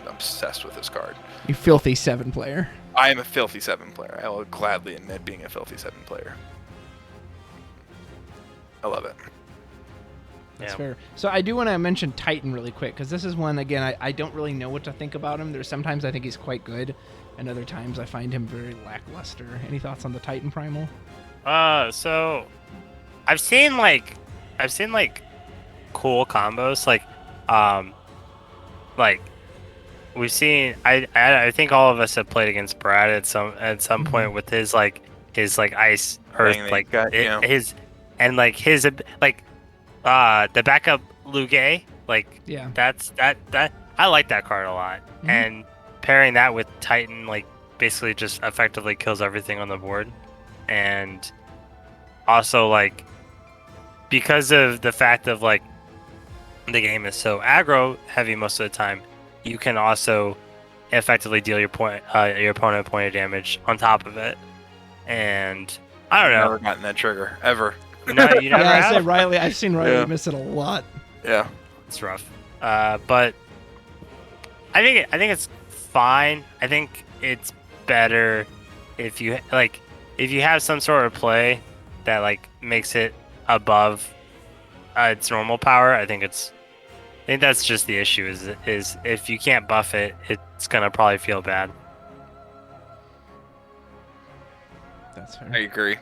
Speaker 2: obsessed with this card.
Speaker 1: You filthy 7 player.
Speaker 2: I am a filthy 7 player. I will gladly admit being a filthy 7 player. I love it.
Speaker 1: That's fair. So I do want to mention Titan really quick, because this is one, again, I don't really know what to think about him. There's sometimes I think he's quite good, and other times I find him very lackluster. Any thoughts on the Titan Primal?
Speaker 3: So I've seen like cool combos, like we've seen. I think all of us have played against Brad at some point with his ice earth, like his and like his like the backup Lugae, like that I like that card a lot. And pairing that with Titan, like basically just effectively kills everything on the board. And also, like, because of the fact of like the game is so aggro heavy most of the time, you can also effectively deal your opponent a point of damage on top of it. And I don't know.
Speaker 2: Never gotten that trigger ever.
Speaker 3: No, you never have?
Speaker 1: I say Riley. I've seen Riley miss it a lot.
Speaker 2: Yeah,
Speaker 3: it's rough. But I think it's fine. I think it's better if you have some sort of play that like makes it above its normal power. I think that's just the issue. Is if you can't buff it, it's gonna probably feel bad.
Speaker 1: That's fair.
Speaker 2: I agree.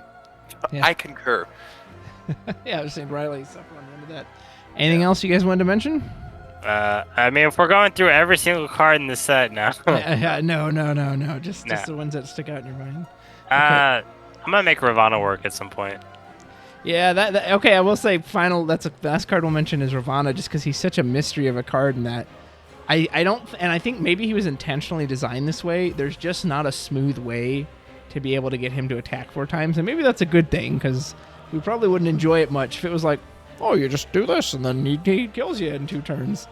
Speaker 1: Yeah.
Speaker 2: I concur.
Speaker 1: Yeah, I was saying Riley suffered on the end of that. Anything else you guys wanted to mention?
Speaker 3: I mean, if we're going through every single card in the set now.
Speaker 1: No. Just the ones that stick out in your mind. Okay.
Speaker 3: I'm gonna make Ravana work at some point.
Speaker 1: Yeah, that okay. I will say that's the last card we'll mention is Ravana, just because he's such a mystery of a card, in that I don't, and I think maybe he was intentionally designed this way. There's just not a smooth way to be able to get him to attack 4 times, and maybe that's a good thing, because we probably wouldn't enjoy it much if it was like, oh, you just do this and then he kills you in 2 turns.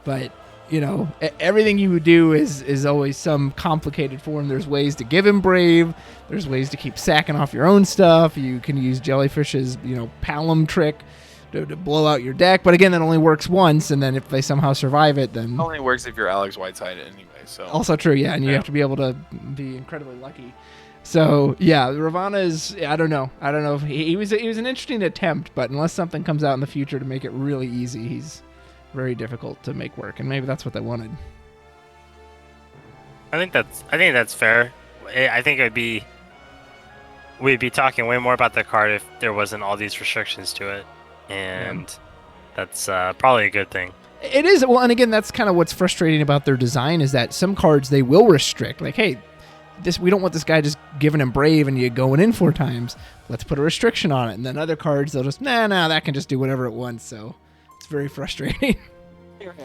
Speaker 1: But you know, everything you would do is always some complicated form. There's ways to give him Brave. There's ways to keep sacking off your own stuff. You can use Jellyfish's, Palom trick to blow out your deck. But again, that only works once, and then if they somehow survive it, then
Speaker 2: It only works if you're Alex Whiteside anyway. So
Speaker 1: also true, yeah, and you
Speaker 2: Yeah.
Speaker 1: have to be able to be incredibly lucky. So yeah, Ravana is, I don't know if he was an interesting attempt, but unless something comes out in the future to make it really easy, he's very difficult to make work, and maybe that's what they wanted.
Speaker 3: I think that's fair. I think we'd be talking way more about the card if there wasn't all these restrictions to it, and that's probably a good thing.
Speaker 1: It is, well, and again, that's kind of what's frustrating about their design is that some cards they will restrict, like, hey, we don't want this guy just giving him Brave and you going in 4 times. Let's put a restriction on it. And then other cards, they'll just, nah, that can just do whatever it wants. So it's very frustrating.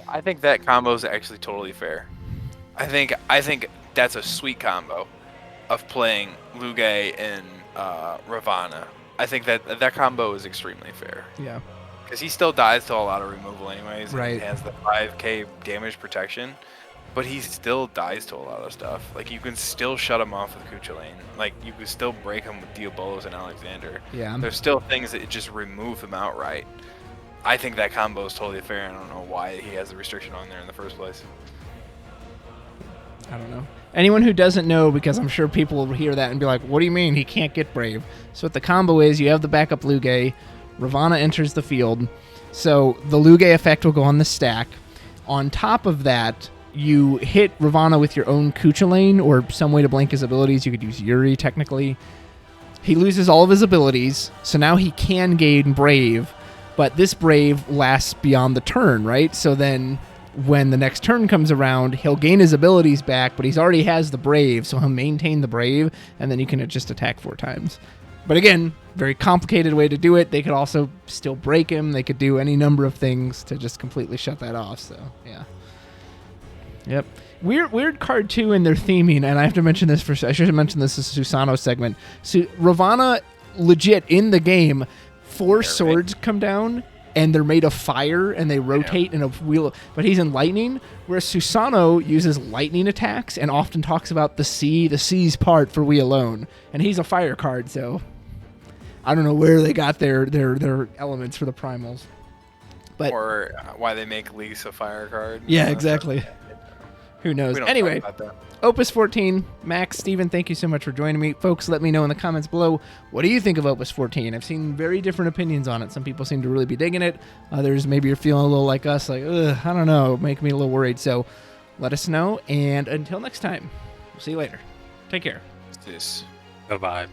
Speaker 2: I think that combo is actually totally fair. I think that's a sweet combo of playing Luge and Ravana. I think that combo is extremely fair.
Speaker 1: Yeah.
Speaker 2: Because he still dies to a lot of removal anyways. And
Speaker 1: Right.
Speaker 2: he has the 5k damage protection. But he still dies to a lot of stuff. Like, you can still shut him off with Kuchulain. Like, you can still break him with Diabolos and Alexander.
Speaker 1: Yeah.
Speaker 2: There's still things that just remove him outright. I think that combo is totally fair. I don't know why he has the restriction on there in the first place.
Speaker 1: I don't know. Anyone who doesn't know, because I'm sure people will hear that and be like, what do you mean he can't get Brave? So what the combo is, you have the backup Luge, Ravana enters the field, so the Luge effect will go on the stack. On top of that, you hit Ravana with your own Kuchulain or some way to blank his abilities. You could use Yuri, technically. He loses all of his abilities, so now he can gain Brave, but this Brave lasts beyond the turn, right? So then when the next turn comes around, he'll gain his abilities back, but he's already has the Brave, so he'll maintain the Brave, and then you can just attack 4 times. But again, very complicated way to do it. They could also still break him. They could do any number of things to just completely shut that off, so yeah. Yep. Weird card too in their theming, and I have to mention this I should have mentioned this as a Susano segment. So Ravana, legit in the game, 4 swords come down, and they're made of fire, and they rotate in a wheel. But he's in lightning, whereas Susano uses lightning attacks and often talks about the sea's part for we alone, and he's a fire card, so I don't know where they got their elements for the primals. But
Speaker 2: or why they make Lisa fire card.
Speaker 1: Yeah, exactly. Who knows?
Speaker 2: We don't
Speaker 1: Anyway,
Speaker 2: talk about that.
Speaker 1: Opus 14, Max, Steven, thank you so much for joining me. Folks, let me know in the comments below, what do you think of Opus 14? I've seen very different opinions on it. Some people seem to really be digging it. Others, maybe you're feeling a little like us, like, ugh, I don't know, make me a little worried. So let us know, and until next time, we'll see you later. Take care.
Speaker 2: This.
Speaker 3: Bye-bye.